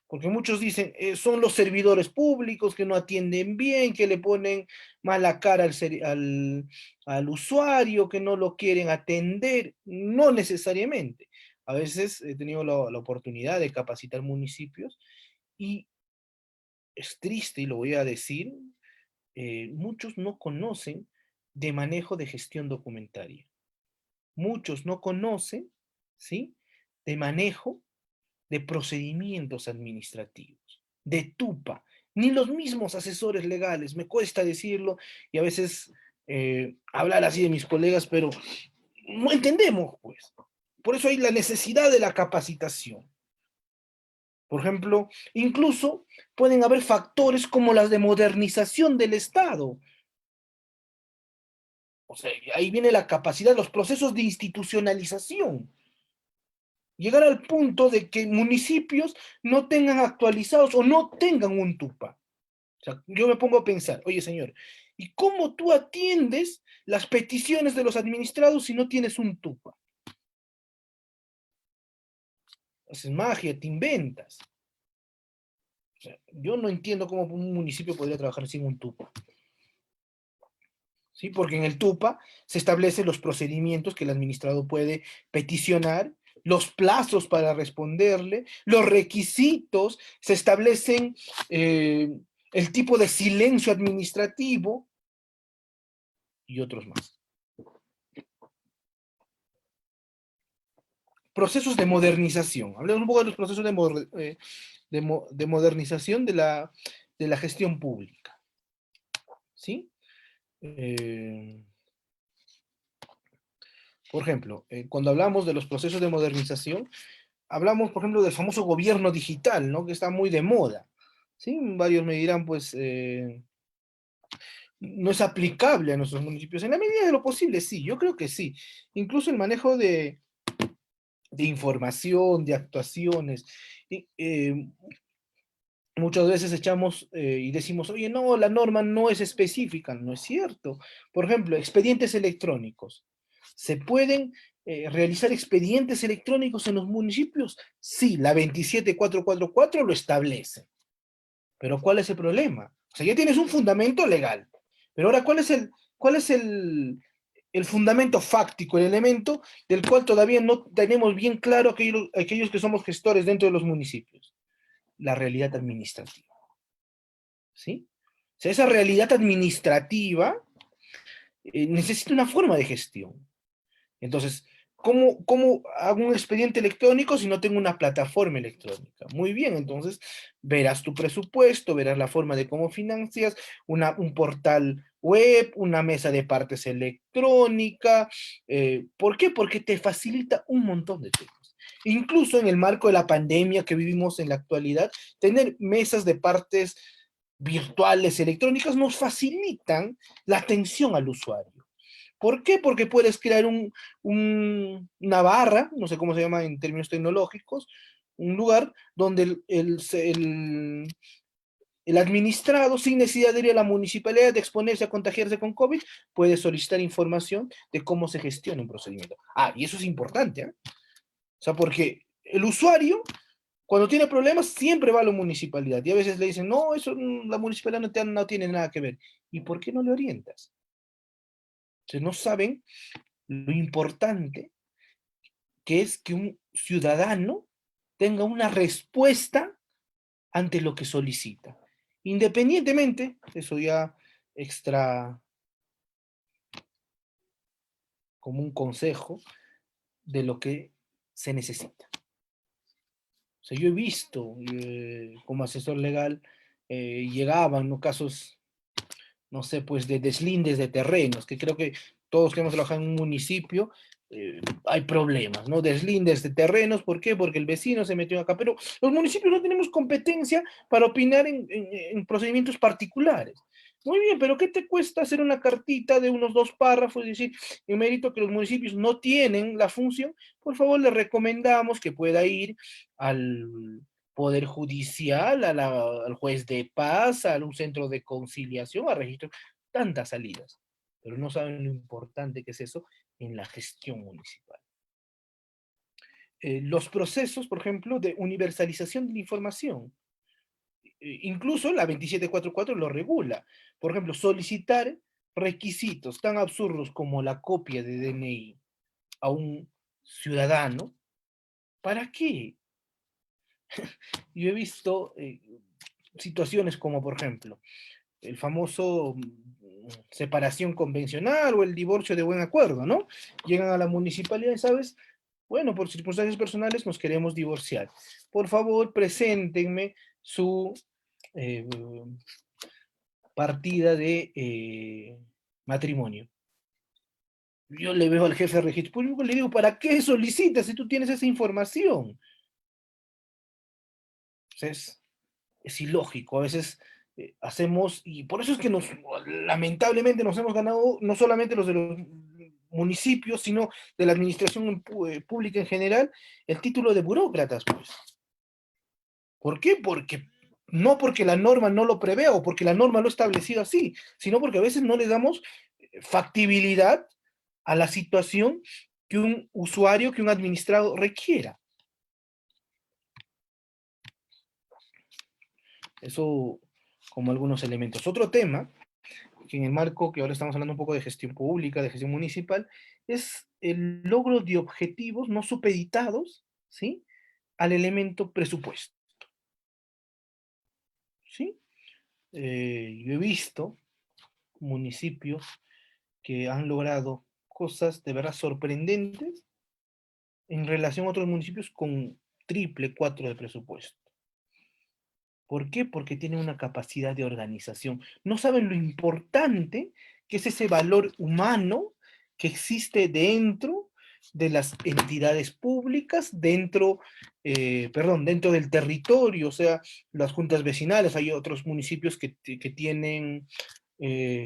B: porque muchos dicen, son los servidores públicos que no atienden bien, que le ponen mala cara al usuario, que no lo quieren atender. No necesariamente. A veces he tenido la oportunidad de capacitar municipios y es triste, y lo voy a decir, muchos no conocen de manejo de gestión documentaria. Muchos no conocen, ¿sí?, de manejo de procedimientos administrativos, de TUPA. Ni los mismos asesores legales, me cuesta decirlo, y a veces hablar así de mis colegas, pero no entendemos, pues. Por eso hay la necesidad de la capacitación. Por ejemplo, incluso pueden haber factores como las de modernización del Estado. O sea, ahí viene la capacidad, los procesos de institucionalización. Llegar al punto de que municipios no tengan actualizados o no tengan un TUPA. O sea, yo me pongo a pensar, oye señor, ¿y cómo tú atiendes las peticiones de los administrados si no tienes un TUPA? Haces magia, te inventas. O sea, yo no entiendo cómo un municipio podría trabajar sin un TUPA. ¿Sí? Porque en el TUPA se establecen los procedimientos que el administrado puede peticionar, los plazos para responderle, los requisitos, se establecen el tipo de silencio administrativo y otros más. Procesos de modernización. Hablemos un poco de los procesos de modernización de la gestión pública. ¿Sí? Por ejemplo, cuando hablamos de los procesos de modernización, hablamos, por ejemplo, del famoso gobierno digital, ¿no?, que está muy de moda. ¿Sí? Varios me dirán, pues, no es aplicable a nuestros municipios. En la medida de lo posible, sí, yo creo que sí. Incluso el manejo de información, de actuaciones. Muchas veces echamos y decimos, oye, no, la norma no es específica. No es cierto. Por ejemplo, expedientes electrónicos. ¿Se pueden realizar expedientes electrónicos en los municipios? Sí, la 27444 lo establece. Pero ¿cuál es el problema? O sea, ya tienes un fundamento legal. Pero ahora, ¿cuál es el fundamento fáctico, el elemento del cual todavía no tenemos bien claro aquellos que somos gestores dentro de los municipios? La realidad administrativa. ¿Sí? O sea, esa realidad administrativa necesita una forma de gestión. Entonces, ¿cómo hago un expediente electrónico si no tengo una plataforma electrónica? Muy bien, entonces verás tu presupuesto, verás la forma de cómo financias, un portal web, una mesa de partes electrónica. ¿Por qué? Porque te facilita un montón de temas. Incluso en el marco de la pandemia que vivimos en la actualidad, tener mesas de partes virtuales electrónicas nos facilitan la atención al usuario. ¿Por qué? Porque puedes crear una barra, no sé cómo se llama en términos tecnológicos, un lugar donde el administrado, sin necesidad de ir a la municipalidad, de exponerse a contagiarse con COVID, puede solicitar información de cómo se gestiona un procedimiento. Ah, y eso es importante, ¿eh? O sea, porque el usuario, cuando tiene problemas, siempre va a la municipalidad. Y a veces le dicen, no, eso la municipalidad no tiene nada que ver. ¿Y por qué no le orientas? Entonces no saben lo importante que es que un ciudadano tenga una respuesta ante lo que solicita. Independientemente, eso ya extra como un consejo de lo que se necesita. O sea, yo he visto como asesor legal, llegaban, ¿no?, casos, no sé, pues de deslindes de terrenos, que creo que todos que hemos trabajado en un municipio, hay problemas, ¿no? Deslindes de terrenos, ¿por qué? Porque el vecino se metió acá, pero los municipios no tenemos competencia para opinar en procedimientos particulares. Muy bien, pero ¿qué te cuesta hacer una cartita de unos 2 párrafos y decir, en mérito que los municipios no tienen la función, por favor le recomendamos que pueda ir al Poder judicial, al juez de paz, a un centro de conciliación, a registro, tantas salidas. Pero no saben lo importante que es eso en la gestión municipal. Los procesos, por ejemplo, de universalización de la información. Incluso la 2744 lo regula. Por ejemplo, solicitar requisitos tan absurdos como la copia de DNI a un ciudadano. ¿Para qué? Yo he visto situaciones como, por ejemplo, el famoso separación convencional o el divorcio de buen acuerdo, ¿no? Llegan a la municipalidad y, ¿sabes? Bueno, por circunstancias personales nos queremos divorciar. Por favor, preséntenme su eh, partida de matrimonio. Yo le veo al jefe de registro público y le digo, ¿para qué solicitas si tú tienes esa información? Entonces, es ilógico. A veces hacemos, y por eso es que lamentablemente nos hemos ganado, no solamente los de los municipios, sino de la administración pública en general, el título de burócratas, pues. ¿Por qué? Porque no porque la norma no lo prevea o porque la norma lo ha establecido así, sino porque a veces no le damos factibilidad a la situación que un usuario, que un administrado requiera. Eso como algunos elementos. Otro tema, que en el marco que ahora estamos hablando un poco de gestión pública, de gestión municipal, es el logro de objetivos no supeditados, ¿sí?, al elemento presupuesto. ¿Sí? Yo he visto municipios que han logrado cosas de verdad sorprendentes en relación a otros municipios con triple, cuatro de presupuesto. ¿Por qué? Porque tienen una capacidad de organización. No saben lo importante que es ese valor humano que existe dentro de las entidades públicas, dentro del territorio, o sea, las juntas vecinales. Hay otros municipios que tienen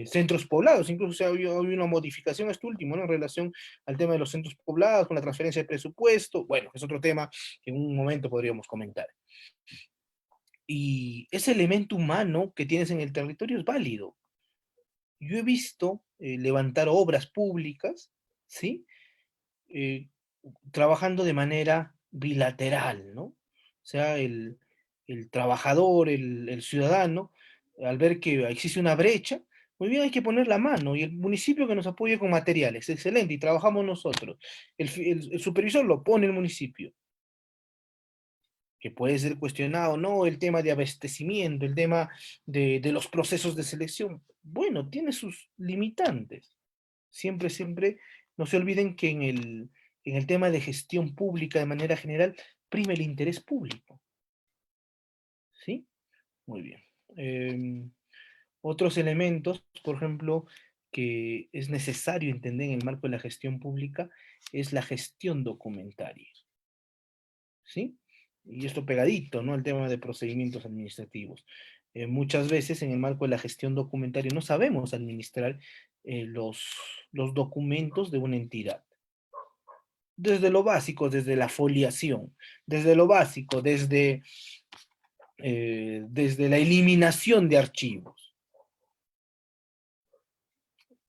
B: centros poblados, incluso se ha habido una modificación este último, ¿no?, en relación al tema de los centros poblados, con la transferencia de presupuesto. Bueno, es otro tema que en un momento podríamos comentar. Y ese elemento humano que tienes en el territorio es válido. Yo he visto levantar obras públicas, ¿sí?, Eh, trabajando de manera bilateral, ¿no? O sea, el trabajador, el ciudadano, al ver que existe una brecha, muy bien, hay que poner la mano, y el municipio que nos apoye con materiales, excelente, y trabajamos nosotros. El supervisor lo pone el municipio, que puede ser cuestionado, ¿no? El tema de abastecimiento, el tema de los procesos de selección. Bueno, tiene sus limitantes. Siempre, siempre, no se olviden que en el tema de gestión pública de manera general, prima el interés público. ¿Sí? Muy bien. Otros elementos, por ejemplo, que es necesario entender en el marco de la gestión pública, es la gestión documentaria. ¿Sí? Y esto pegadito, ¿no?, el tema de procedimientos administrativos. Muchas veces en el marco de la gestión documentaria no sabemos administrar los documentos de una entidad. Desde lo básico, desde la foliación, desde lo básico, desde la eliminación de archivos.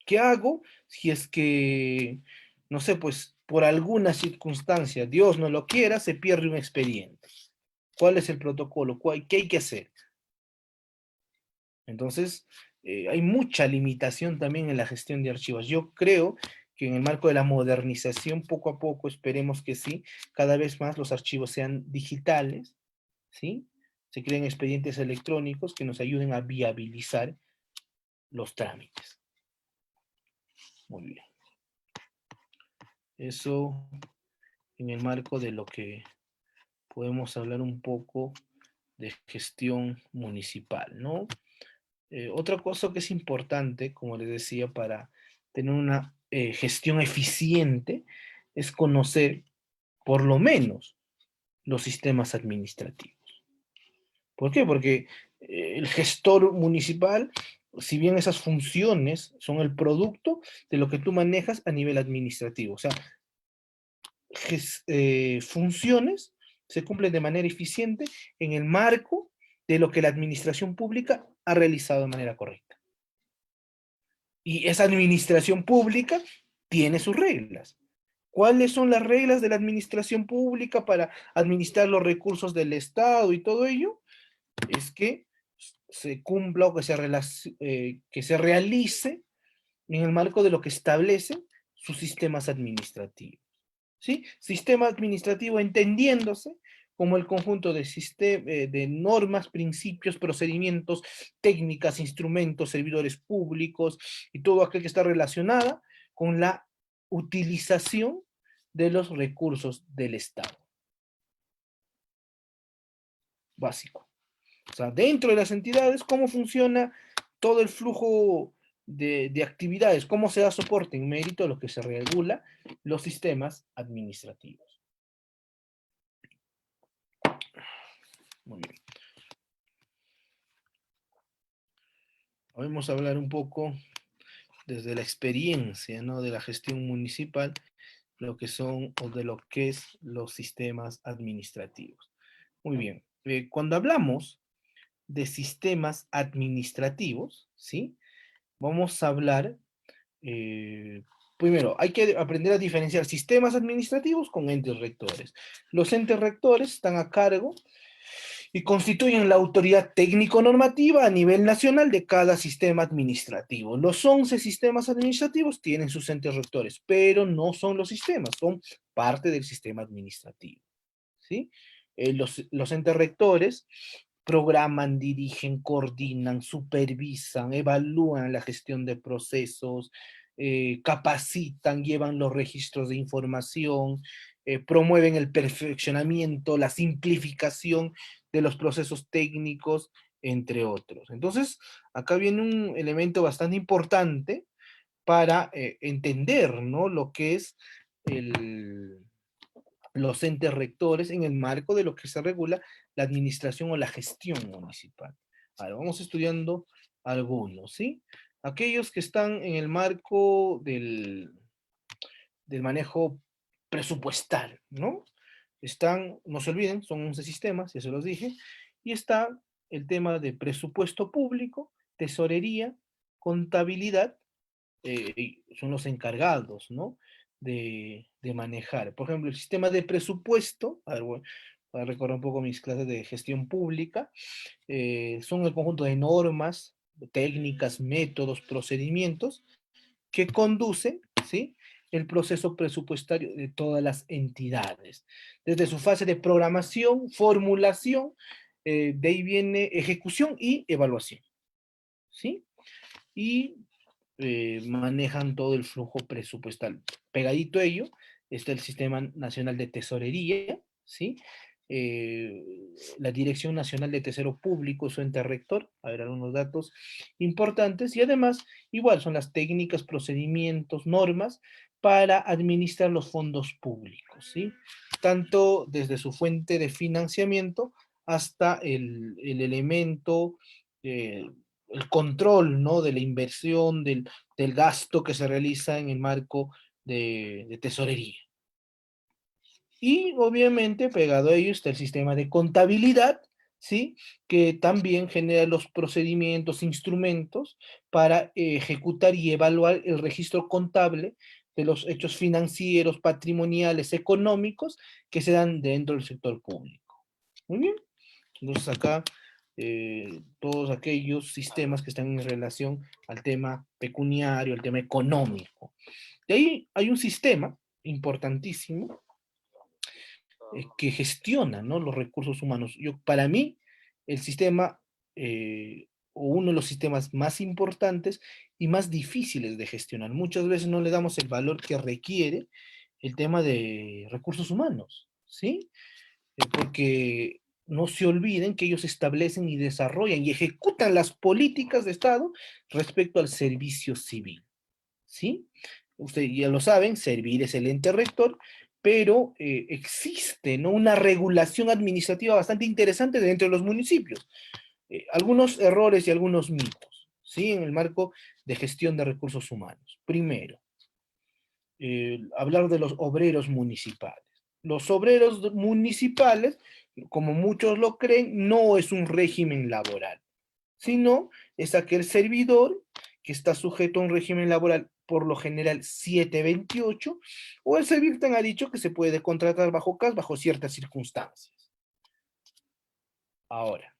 B: ¿Qué hago si es que, no sé, pues por alguna circunstancia, Dios no lo quiera, se pierde un expediente? ¿Cuál es el protocolo? ¿Qué hay que hacer? Entonces, hay mucha limitación también en la gestión de archivos. Yo creo que en el marco de la modernización, poco a poco, esperemos que sí, cada vez más los archivos sean digitales, ¿sí? Se creen expedientes electrónicos que nos ayuden a viabilizar los trámites. Muy bien. Eso en el marco de lo que podemos hablar un poco de gestión municipal, ¿no? Otra cosa que es importante, como les decía, para tener una gestión eficiente, es conocer por lo menos los sistemas administrativos. ¿Por qué? Porque el gestor municipal, si bien esas funciones son el producto de lo que tú manejas a nivel administrativo, o sea, funciones se cumplen de manera eficiente en el marco de lo que la administración pública ha realizado de manera correcta. Y esa administración pública tiene sus reglas. ¿Cuáles son las reglas de la administración pública para administrar los recursos del Estado y todo ello? Es que se cumpla o que se realice en el marco de lo que establecen sus sistemas administrativos. ¿Sí? Sistema administrativo entendiéndose como el conjunto de normas, principios, procedimientos, técnicas, instrumentos, servidores públicos y todo aquel que está relacionada con la utilización de los recursos del Estado. Básico. O sea, dentro de las entidades, ¿cómo funciona todo el flujo de actividades? ¿Cómo se da soporte en mérito a lo que se regula los sistemas administrativos? Muy bien. Vamos a hablar un poco desde la experiencia, ¿no?, de la gestión municipal, lo que son o de lo que es los sistemas administrativos. Muy bien. Cuando hablamos de sistemas administrativos, ¿sí? Vamos a hablar, primero, hay que aprender a diferenciar sistemas administrativos con entes rectores. Los entes rectores están a cargo y constituyen la autoridad técnico-normativa a nivel nacional de cada sistema administrativo. Los 11 sistemas administrativos tienen sus entes rectores, pero no son los sistemas, son parte del sistema administrativo, ¿sí? Los entes rectores programan, dirigen, coordinan, supervisan, evalúan la gestión de procesos, capacitan, llevan los registros de información, promueven el perfeccionamiento, la simplificación de los procesos técnicos, entre otros. Entonces, acá viene un elemento bastante importante para entender, ¿no?, lo que es los entes rectores en el marco de lo que se regula la administración o la gestión municipal. Ahora, vamos estudiando algunos, ¿sí? Aquellos que están en el marco del manejo presupuestal, ¿no? Están, no se olviden, son 11 sistemas, ya se los dije, y está el tema de presupuesto público, tesorería, contabilidad, son los encargados, ¿no?, de manejar. Por ejemplo, el sistema de presupuesto, a ver, voy a recordar un poco mis clases de gestión pública, son el conjunto de normas, técnicas, métodos, procedimientos que conducen, ¿sí?, el proceso presupuestario de todas las entidades, desde su fase de programación, formulación, de ahí viene ejecución y evaluación, ¿sí? Y manejan todo el flujo presupuestal. Pegadito a ello está el Sistema Nacional de Tesorería, ¿sí? Eh, la Dirección Nacional de Tesoro Público, su ente rector, a ver algunos datos importantes, y además, igual, son las técnicas, procedimientos, normas para administrar los fondos públicos, ¿sí? Tanto desde su fuente de financiamiento hasta el elemento, el control, ¿no?, de la inversión, del gasto que se realiza en el marco de tesorería. Y obviamente pegado a ello está el sistema de contabilidad, ¿sí?, que también genera los procedimientos, instrumentos para ejecutar y evaluar el registro contable de los hechos financieros, patrimoniales, económicos que se dan dentro del sector público. Muy bien. Entonces acá todos aquellos sistemas que están en relación al tema pecuniario, al tema económico. De ahí hay un sistema importantísimo que gestiona, ¿no?, los recursos humanos. Para mí, el sistema, o uno de los sistemas más importantes y más difíciles de gestionar. Muchas veces no le damos el valor que requiere el tema de recursos humanos, ¿sí? Porque no se olviden que ellos establecen y desarrollan y ejecutan las políticas de Estado respecto al servicio civil, ¿sí? Ustedes ya lo saben, servir es el ente rector, pero existe, ¿no?, una regulación administrativa bastante interesante dentro de los municipios. Algunos errores y algunos mitos, ¿sí?, en el marco de gestión de recursos humanos. Primero, hablar de los obreros municipales. los obreros municipales, como muchos lo creen, no es un régimen laboral, sino es aquel servidor que está sujeto a un régimen laboral por lo general 728, o el Servirtan ha dicho que se puede contratar bajo CAS bajo ciertas circunstancias. Ahora,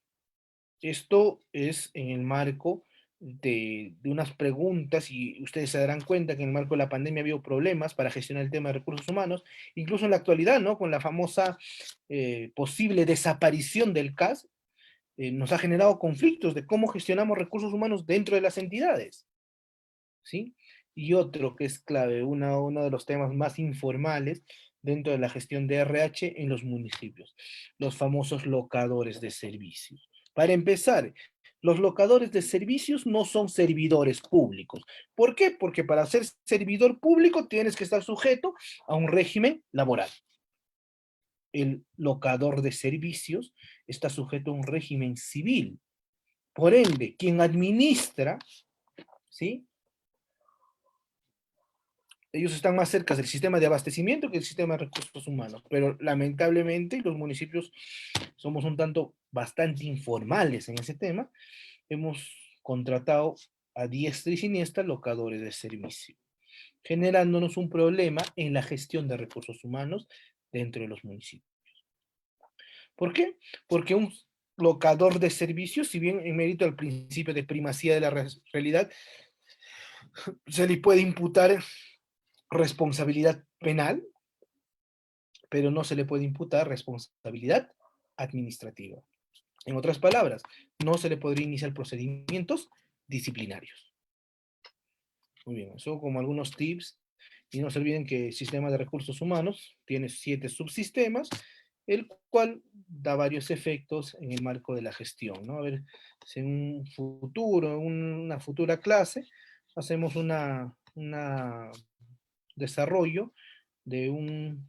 B: esto es en el marco de unas preguntas, y ustedes se darán cuenta que en el marco de la pandemia ha habido problemas para gestionar el tema de recursos humanos, incluso en la actualidad, ¿no? Con la famosa posible desaparición del CAS, nos ha generado conflictos de cómo gestionamos recursos humanos dentro de las entidades, ¿sí? Y otro que es clave, uno de los temas más informales dentro de la gestión de RH en los municipios, los famosos locadores de servicios. Para empezar, los locadores de servicios no son servidores públicos. ¿Por qué? Porque para ser servidor público tienes que estar sujeto a un régimen laboral. El locador de servicios está sujeto a un régimen civil. Por ende, quien administra, ¿sí? Ellos están más cerca del sistema de abastecimiento que del sistema de recursos humanos, pero lamentablemente los municipios somos un tanto bastante informales en ese tema. Hemos contratado a diestra y siniestra locadores de servicio, generándonos un problema en la gestión de recursos humanos dentro de los municipios. ¿Por qué? Porque un locador de servicios, si bien en mérito al principio de primacía de la realidad, se le puede imputar responsabilidad penal, pero no se le puede imputar responsabilidad administrativa. En otras palabras, no se le podría iniciar procedimientos disciplinarios. Muy bien, eso como algunos tips. Y no se olviden que el sistema de recursos humanos tiene 7 subsistemas, el cual da varios efectos en el marco de la gestión, ¿no? A ver, si en un futuro, en una futura clase, hacemos una desarrollo de un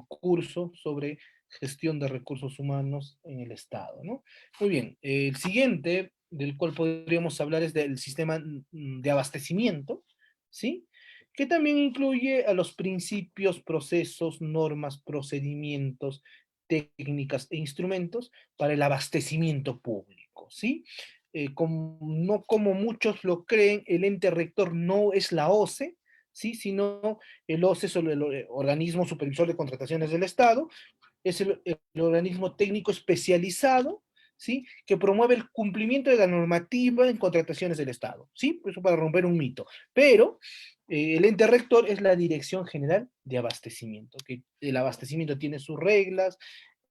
B: curso sobre gestión de recursos humanos en el Estado, ¿no? Muy bien, el siguiente del cual podríamos hablar es del sistema de abastecimiento, ¿sí? Que también incluye a los principios, procesos, normas, procedimientos, técnicas e instrumentos para el abastecimiento público, ¿sí? No como muchos lo creen, el ente rector no es la OCE, ¿sí? Sino el OCE es el organismo supervisor de contrataciones del Estado, es el organismo técnico especializado, ¿sí? Que promueve el cumplimiento de la normativa en contrataciones del Estado, ¿sí? Eso para romper un mito. Pero el ente rector es la Dirección General de Abastecimiento, que el abastecimiento tiene sus reglas,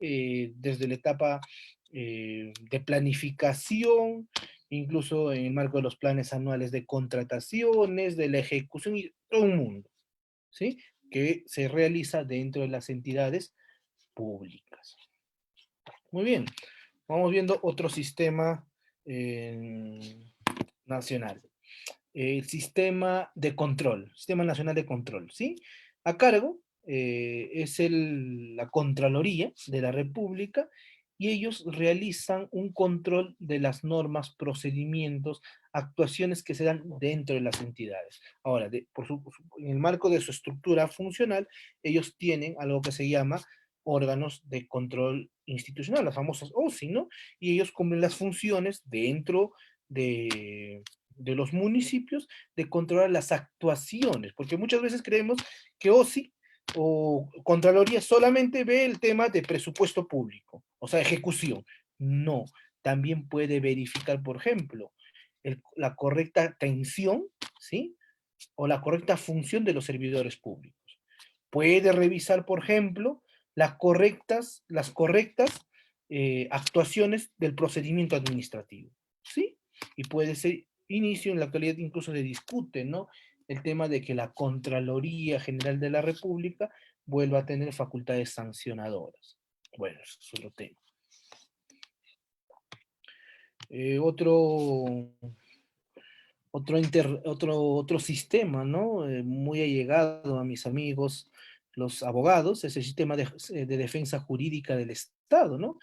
B: desde la etapa de planificación, incluso en el marco de los planes anuales de contrataciones, de la ejecución y todo un mundo, ¿sí? Que se realiza dentro de las entidades públicas. Muy bien, vamos viendo otro sistema nacional. El sistema de control, Sistema Nacional de Control, ¿sí? A cargo es la Contraloría de la República, y ellos realizan un control de las normas, procedimientos, actuaciones que se dan dentro de las entidades. Ahora, en el marco de su estructura funcional, ellos tienen algo que se llama órganos de control institucional, las famosas OSI, ¿no? Y ellos cumplen las funciones dentro de los municipios de controlar las actuaciones, porque muchas veces creemos que OSI o Contraloría solamente ve el tema de presupuesto público, o sea, ejecución. No, también puede verificar, por ejemplo, la correcta atención, ¿sí? O la correcta función de los servidores públicos. Puede revisar, por ejemplo, las correctas actuaciones del procedimiento administrativo, ¿sí? Y puede ser inicio, en la actualidad incluso se discute, ¿no? El tema de que la Contraloría General de la República vuelva a tener facultades sancionadoras. Bueno, eso es otro tema. Otro sistema, ¿no? Muy allegado a mis amigos, los abogados, es el sistema de defensa jurídica del Estado, ¿no?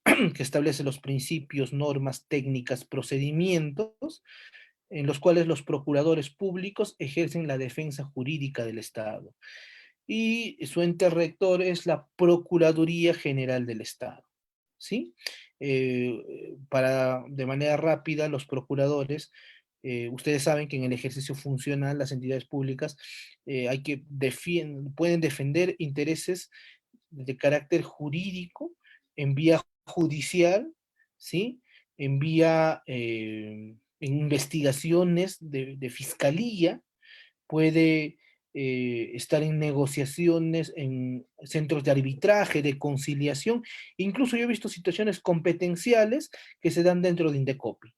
B: Que establece los principios, normas, técnicas, procedimientos en los cuales los procuradores públicos ejercen la defensa jurídica del Estado. y su ente rector es la Procuraduría General del Estado, ¿sí? De manera rápida, los procuradores, ustedes saben que en el ejercicio funcional las entidades públicas pueden defender intereses de carácter jurídico en vía judicial, ¿sí? En vía, en investigaciones de fiscalía, puede estar en negociaciones, en centros de arbitraje, de conciliación. Incluso yo he visto situaciones competenciales que se dan dentro de Indecopi.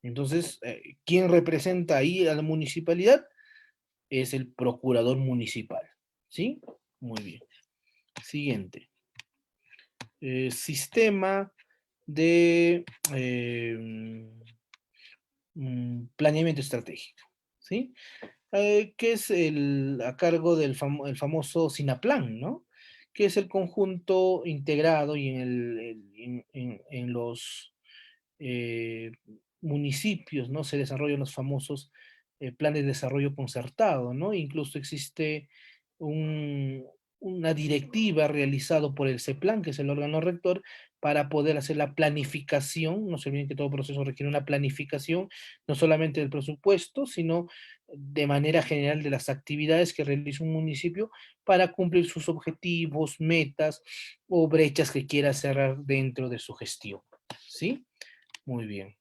B: Entonces, ¿quién representa ahí a la municipalidad? Es el procurador municipal. ¿Sí? Muy bien. Siguiente. Sistema de planeamiento estratégico. ¿Sí? Que es a cargo del el famoso SINAPLAN, ¿no? Que es el conjunto integrado y en los eh, municipios, ¿no? Se desarrollan los famosos planes de desarrollo concertado, ¿no? Incluso existe un, una directiva realizada por el CEPLAN, que es el órgano rector, para poder hacer la planificación. No se olviden que todo proceso requiere una planificación, no solamente del presupuesto, sino de manera general de las actividades que realiza un municipio para cumplir sus objetivos, metas o brechas que quiera cerrar dentro de su gestión. ¿Sí? Muy bien.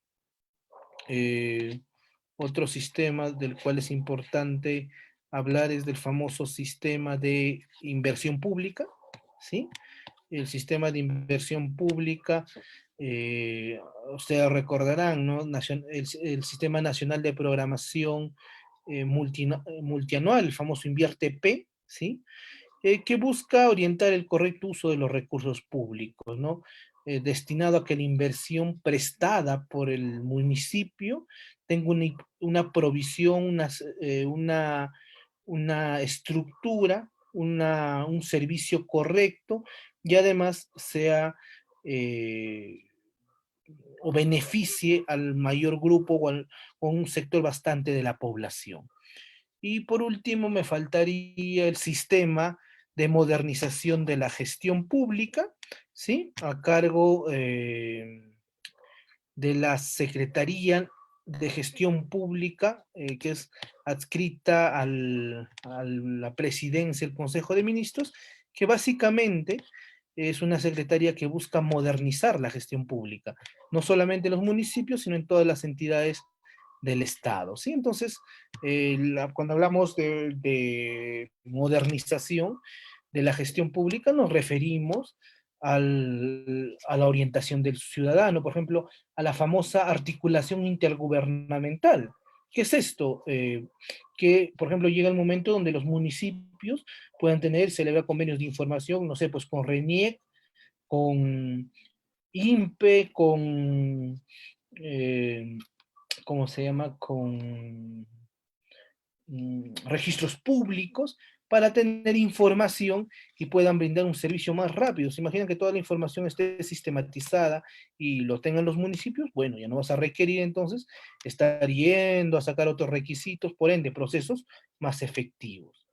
B: Eh, Otro sistema del cual es importante hablar es del famoso sistema de inversión pública, ¿sí? El sistema de inversión pública, eh, ustedes recordarán, ¿no? El Sistema Nacional de Programación Multianual, el famoso Invierte P, ¿sí? Que busca orientar el correcto uso de los recursos públicos, ¿no? Destinado a que la inversión prestada por el municipio tenga una provisión, una estructura, un servicio correcto y además sea o beneficie al mayor grupo o un sector bastante de la población. Y por último, me faltaría el sistema de modernización de la gestión pública, ¿sí? A cargo de la Secretaría de Gestión Pública, que es adscrita a la presidencia del Consejo de Ministros, que básicamente es una secretaría que busca modernizar la gestión pública, no solamente en los municipios, sino en todas las entidades del Estado, ¿sí? Entonces, cuando hablamos de modernización de la gestión pública, nos referimos a la orientación del ciudadano, por ejemplo, a la famosa articulación intergubernamental. ¿Qué es esto? Que, por ejemplo, llega el momento donde los municipios puedan celebrar convenios de información, no sé, pues con RENIEC, con INPE, con eh, ¿cómo se llama? Con registros públicos para tener información y puedan brindar un servicio más rápido. ¿Se imaginan que toda la información esté sistematizada y lo tengan los municipios? Bueno, ya no vas a requerir entonces estar yendo a sacar otros requisitos, por ende, procesos más efectivos.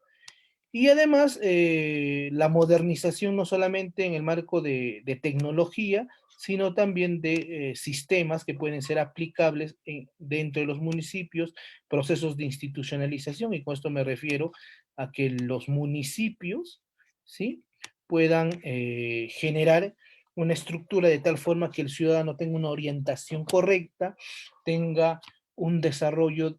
B: Y además, la modernización no solamente en el marco de tecnología, sino también de sistemas que pueden ser aplicables dentro de los municipios, procesos de institucionalización, y con esto me refiero a que los municipios, ¿sí? Puedan generar una estructura de tal forma que el ciudadano tenga una orientación correcta, tenga un desarrollo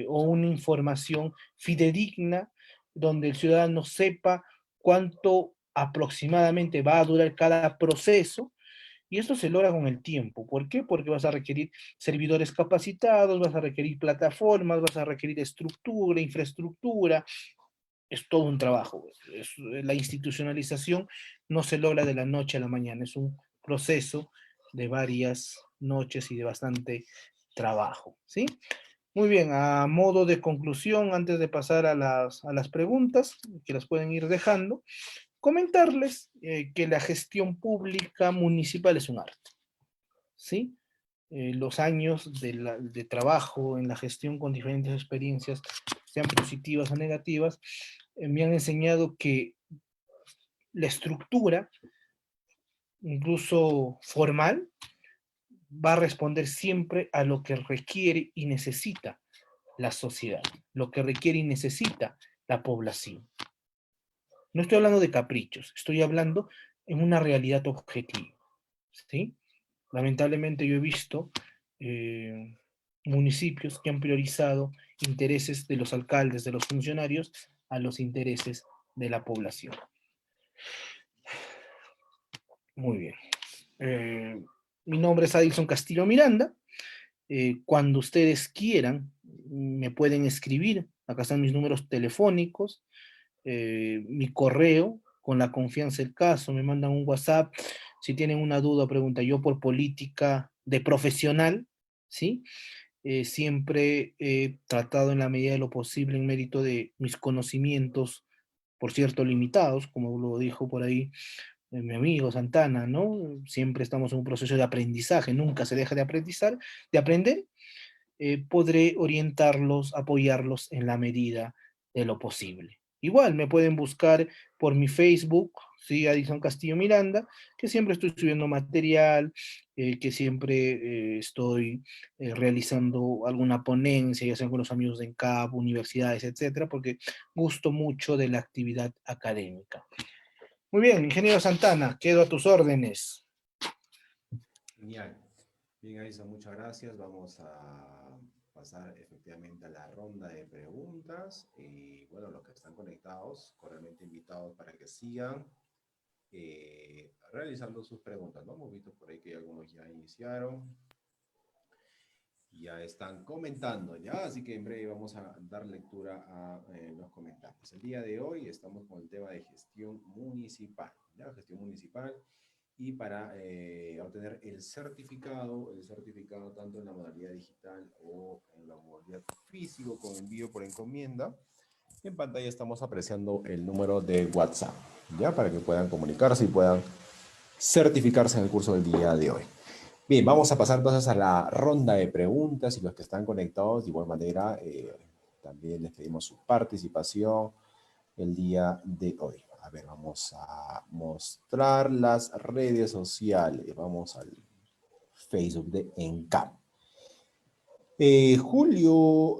B: o una información fidedigna, donde el ciudadano sepa cuánto aproximadamente va a durar cada proceso, y esto se logra con el tiempo. ¿Por qué? Porque vas a requerir servidores capacitados, vas a requerir plataformas, vas a requerir estructura, infraestructura. Es todo un trabajo. La institucionalización no se logra de la noche a la mañana, es un proceso de varias noches y de bastante trabajo, ¿sí? Muy bien, a modo de conclusión, antes de pasar a las preguntas, que las pueden ir dejando, comentarles que la gestión pública municipal es un arte, ¿sí? Los años de trabajo en la gestión con diferentes experiencias sean positivas o negativas, me han enseñado que la estructura, incluso formal, va a responder siempre a lo que requiere y necesita la sociedad, lo que requiere y necesita la población. No estoy hablando de caprichos, estoy hablando en una realidad objetiva, ¿sí? Lamentablemente yo he visto municipios que han priorizado intereses de los alcaldes, de los funcionarios, a los intereses de la población. Muy bien. Mi nombre es Adilson Castillo Miranda. Cuando ustedes quieran, me pueden escribir. Acá están mis números telefónicos, mi correo, con la confianza del caso, me mandan un WhatsApp. Si tienen una duda o pregunta, yo por política de profesional, ¿sí? Siempre he tratado en la medida de lo posible, en mérito de mis conocimientos, por cierto, limitados, como lo dijo por ahí mi amigo Santana, ¿no? Siempre estamos en un proceso de aprendizaje, nunca se deja de de aprender. Podré orientarlos, apoyarlos en la medida de lo posible. Igual me pueden buscar por mi Facebook, ¿sí? Adilson Castillo Miranda, que siempre estoy subiendo material, que siempre estoy realizando alguna ponencia, ya sea con los amigos de ENCAP, universidades, etcétera, porque gusto mucho de la actividad académica. Muy bien, ingeniero Santana, quedo a tus órdenes.
A: Genial. Bien, Alison, muchas gracias. Vamos a pasar efectivamente a la ronda de preguntas. Y bueno, los que están conectados, cordialmente invitados para que sigan realizando sus preguntas, ¿no? Hemos visto por ahí que algunos ya iniciaron, ya están comentando, ¿ya? Así que en breve vamos a dar lectura a los comentarios. El día de hoy estamos con el tema de gestión municipal, ¿ya? Gestión municipal. Y para obtener el certificado tanto en la modalidad digital o en la modalidad físico con envío por encomienda, en pantalla estamos apreciando el número de WhatsApp, ¿ya? Para que puedan comunicarse y puedan certificarse en el curso del día de hoy. Bien, vamos a pasar entonces a la ronda de preguntas y los que están conectados de igual manera también les pedimos su participación el día de hoy. A ver, vamos a mostrar las redes sociales. Vamos al Facebook de ENCAP. Julio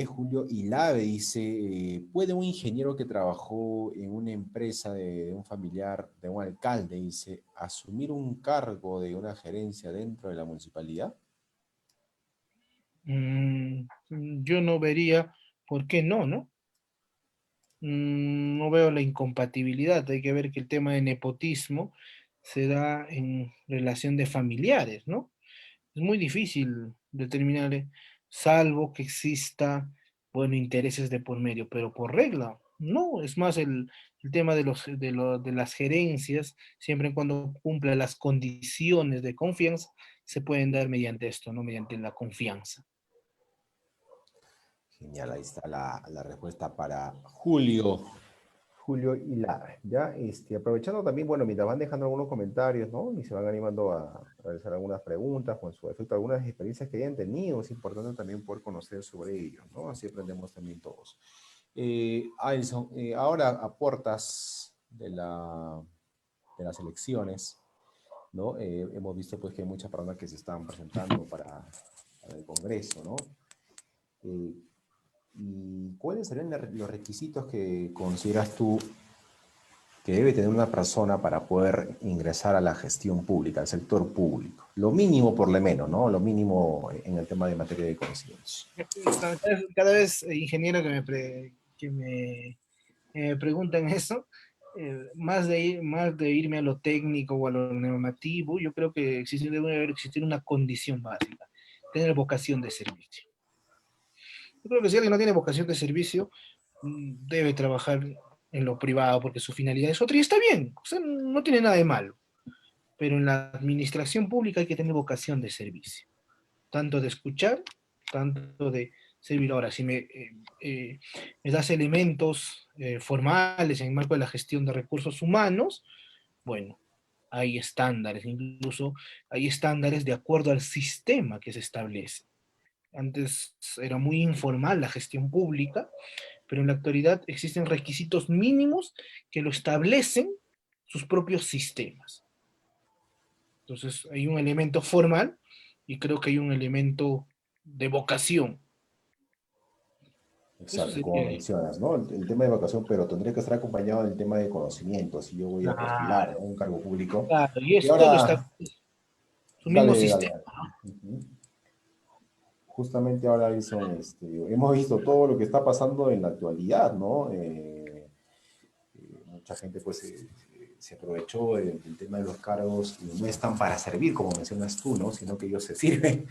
A: Julio Ilave dice, ¿puede un ingeniero que trabajó en una empresa de un familiar, de un alcalde, dice, asumir un cargo de una gerencia dentro de la municipalidad?
B: Yo no vería por qué no, ¿no? No veo la incompatibilidad. Hay que ver que el tema de nepotismo se da en relación de familiares, ¿no? Es muy difícil determinar, salvo que exista, bueno, intereses de por medio, pero por regla, no. Es más, el tema de las gerencias, siempre y cuando cumpla las condiciones de confianza, se pueden dar mediante esto, ¿no? Mediante la confianza.
A: Genial, ahí está la respuesta para Julio. Julio Hilar, ¿ya? Aprovechando también, bueno, mientras van dejando algunos comentarios, ¿no? Y se van animando a realizar algunas preguntas, con su efecto, algunas experiencias que hayan tenido, es importante también poder conocer sobre ellos, ¿no? Así aprendemos también todos. Alison, ahora a puertas de las elecciones, ¿no? Hemos visto pues que hay muchas personas que se están presentando para el Congreso, ¿no? Eh, ¿Y cuáles serían los requisitos que consideras tú que debe tener una persona para poder ingresar a la gestión pública, al sector público? Lo mínimo por lo menos, ¿no? Lo mínimo en el tema de materia de conocimientos.
B: Cada vez, ingeniero, que me preguntan eso, más de irme a lo técnico o a lo normativo, yo creo que debe existir una condición básica: tener vocación de servicio. Yo creo que si alguien no tiene vocación de servicio, debe trabajar en lo privado porque su finalidad es otra y está bien, o sea, no tiene nada de malo, pero en la administración pública hay que tener vocación de servicio, tanto de escuchar, tanto de servir. Ahora, si me das elementos formales en el marco de la gestión de recursos humanos, bueno, hay estándares, incluso hay estándares de acuerdo al sistema que se establece. Antes era muy informal la gestión pública, pero en la actualidad existen requisitos mínimos que lo establecen sus propios sistemas. Entonces hay un elemento formal y creo que hay un elemento de vocación. Eso
A: Exacto, como
B: sería
A: mencionas, ¿no? El tema de vacación, pero tendría que estar acompañado del tema de conocimiento, si yo voy a postular a
B: claro,
A: un cargo público.
B: claro, y
A: Y
B: esto lo está
A: ahora,
B: su mismo
A: dale, dale,
B: sistema.
A: dale. Ujú. Justamente ahora, Edison, hemos visto todo lo que está pasando en la actualidad, ¿no? Mucha gente pues se aprovechó del tema de los cargos y no están para servir, como mencionas tú, ¿no? Sino que ellos se sirven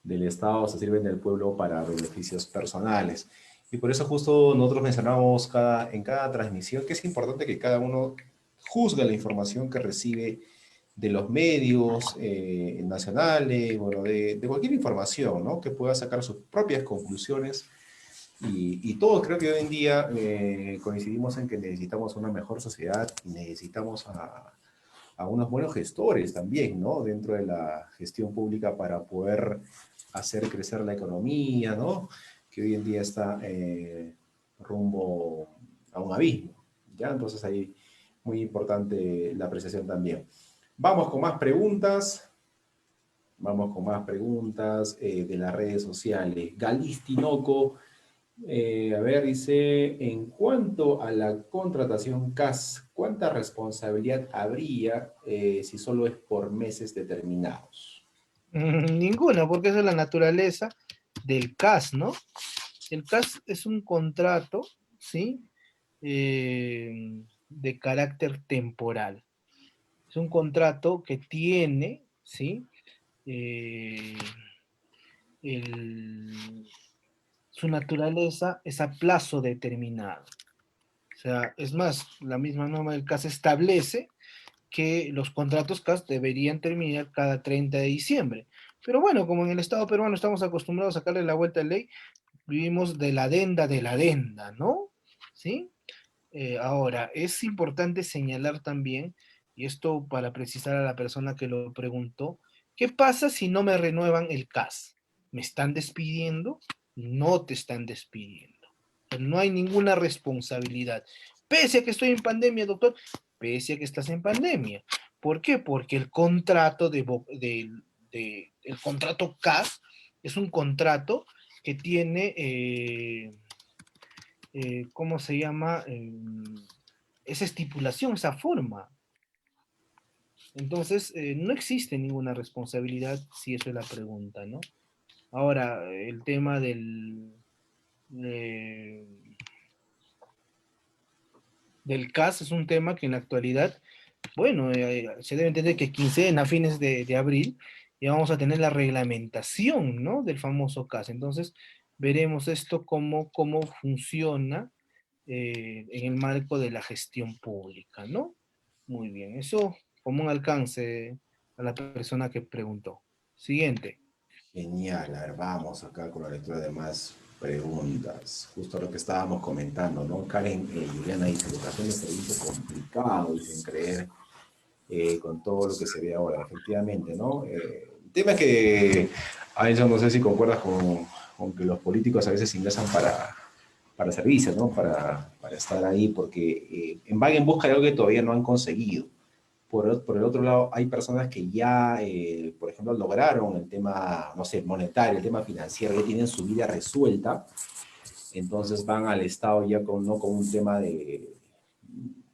A: del Estado, se sirven del pueblo para beneficios personales. Y por eso justo nosotros mencionamos en cada transmisión que es importante que cada uno juzgue la información que recibe de los medios nacionales, bueno, de cualquier información, ¿no? Que pueda sacar sus propias conclusiones y todos creo que hoy en día coincidimos en que necesitamos una mejor sociedad y necesitamos a unos buenos gestores también, ¿no? Dentro de la gestión pública para poder hacer crecer la economía, ¿no? Que hoy en día está rumbo a un abismo, ¿ya? Entonces ahí muy importante la apreciación también. Vamos con más preguntas. Vamos con más preguntas de las redes sociales. Galistinoco a ver, dice, en cuanto a la contratación CAS, ¿cuánta responsabilidad habría si solo es por meses determinados?
B: Ninguna, porque esa es la naturaleza del CAS, ¿no? El CAS es un contrato, ¿sí? De carácter temporal. Es un contrato que tiene, ¿sí? Eh, el- su naturaleza es a plazo determinado. O sea, es más, la misma norma del CAS establece que los contratos CAS deberían terminar cada 30 de diciembre. Pero bueno, como en el Estado peruano estamos acostumbrados a sacarle la vuelta a la ley, vivimos de la adenda, ¿no? ¿Sí? Ahora, es importante señalar también, y esto para precisar a la persona que lo preguntó, ¿qué pasa si no me renuevan el CAS? ¿Me están despidiendo? No te están despidiendo. No hay ninguna responsabilidad. Pese a que estoy en pandemia, doctor, pese a que estás en pandemia. ¿Por qué? Porque el contrato el contrato CAS es un contrato que tiene ¿cómo se llama? Esa estipulación, esa forma. Entonces, no existe ninguna responsabilidad si eso es la pregunta, ¿no? Ahora, el tema eh, del CAS es un tema que en la actualidad, bueno, se debe entender que quincena, a fines de abril, ya vamos a tener la reglamentación, ¿no? Del famoso CAS. Entonces, veremos esto cómo funciona en el marco de la gestión pública, ¿no? Muy bien, eso como un alcance a la persona que preguntó. Siguiente.
A: Genial, a ver, vamos acá con la lectura de más preguntas. Justo lo que estábamos comentando, ¿no? Karen Juliana dice, educación es un poco complicado, dicen creer con todo lo que se ve ahora, efectivamente, ¿no? El tema es que, a veces no sé si concuerdas con que los políticos a veces ingresan para servicios, ¿no? Para estar ahí, porque van en busca de algo que todavía no han conseguido. Por el otro lado, hay personas que ya, por ejemplo, lograron el tema, no sé, monetario, el tema financiero, ya tienen su vida resuelta, entonces van al Estado ya no con un tema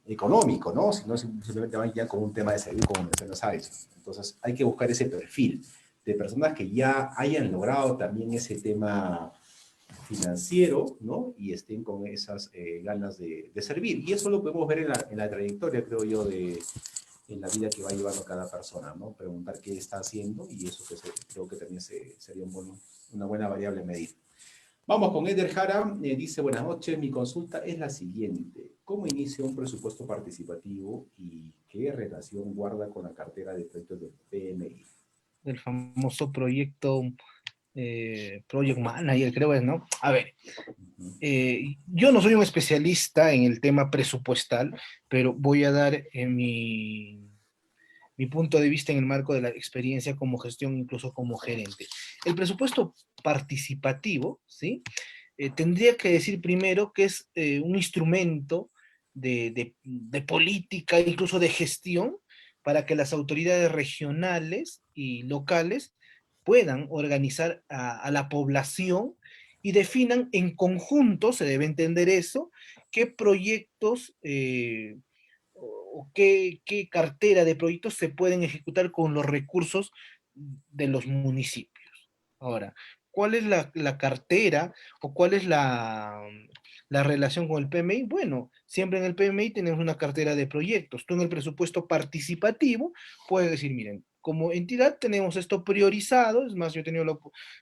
A: económico, ¿no? Sino simplemente van ya con un tema de salud, como mencionas Alison. Entonces hay que buscar ese perfil de personas que ya hayan logrado también ese tema financiero, ¿no? Y estén con esas ganas de servir. Y eso lo podemos ver en la trayectoria, creo yo, en la vida que va llevando cada persona, ¿no? Preguntar qué está haciendo y eso creo que también sería una buena variable a medir. Vamos con Eder Jara, dice, buenas noches, mi consulta es la siguiente. ¿Cómo inicia un presupuesto participativo y qué relación guarda con la cartera de proyectos del PMI?
B: El famoso proyecto Project Manager, creo es, ¿no? A ver, yo no soy un especialista en el tema presupuestal, pero voy a dar mi punto de vista en el marco de la experiencia como gestión, incluso como gerente. El presupuesto participativo, ¿sí? Tendría que decir primero que es un instrumento de política, incluso de gestión, para que las autoridades regionales y locales puedan organizar a la población y definan en conjunto, se debe entender eso, qué proyectos o qué cartera de proyectos se pueden ejecutar con los recursos de los municipios. Ahora, ¿cuál es la cartera o cuál es la relación con el PMI? Bueno, siempre en el PMI tenemos una cartera de proyectos. Tú en el presupuesto participativo puedes decir, miren, como entidad tenemos esto priorizado, es más, yo he tenido la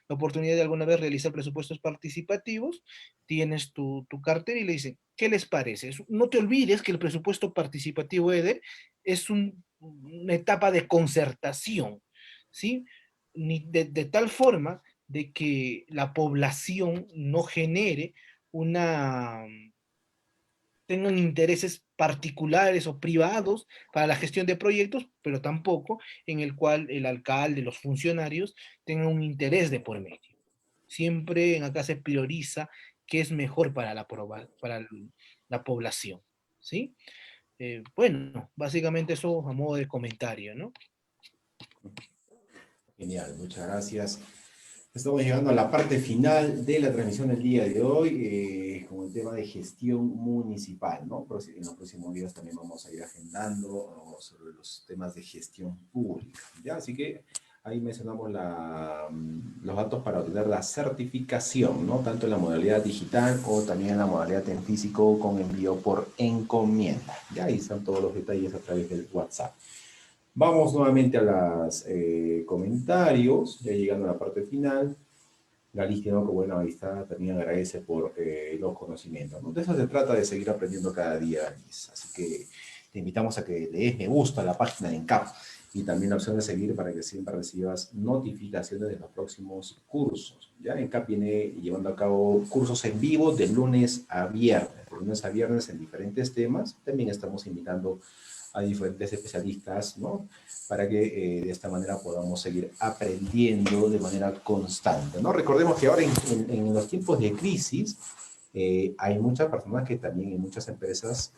B: oportunidad de alguna vez realizar presupuestos participativos, tienes tu cartera y le dicen, ¿qué les parece? No te olvides que el presupuesto participativo, Eder, es una etapa de concertación, ¿sí? De tal forma de que la población no genere una, tengan intereses particulares o privados para la gestión de proyectos, pero tampoco en el cual el alcalde, los funcionarios tengan un interés de por medio. Siempre en acá se prioriza qué es mejor para para la población, ¿sí? Bueno, básicamente eso a modo de comentario, ¿no?
A: Genial, muchas gracias. Estamos llegando a la parte final de la transmisión del día de hoy, con el tema de gestión municipal, ¿no? En los próximos días también vamos a ir agendando, ¿no?, sobre los temas de gestión pública, ¿ya? Así que ahí mencionamos los datos para obtener la certificación, ¿no? Tanto en la modalidad digital o también en la modalidad en físico con envío por encomienda, ¿ya? Ahí están todos los detalles a través del WhatsApp. Vamos nuevamente a los comentarios, ya llegando a la parte final. Galicia, ¿no? Que bueno, ahí está, también agradece por los conocimientos, ¿no? De eso se trata, de seguir aprendiendo cada día, Liz. Así que te invitamos a que le des me gusta a la página de ENCAP y también la opción de seguir para que siempre recibas notificaciones de los próximos cursos. Ya ENCAP viene llevando a cabo cursos en vivo de lunes a viernes en diferentes temas. También estamos invitando a diferentes especialistas, ¿no? Para que de esta manera podamos seguir aprendiendo de manera constante, ¿no? Recordemos que ahora en los tiempos de crisis hay muchas personas que también, en muchas empresas,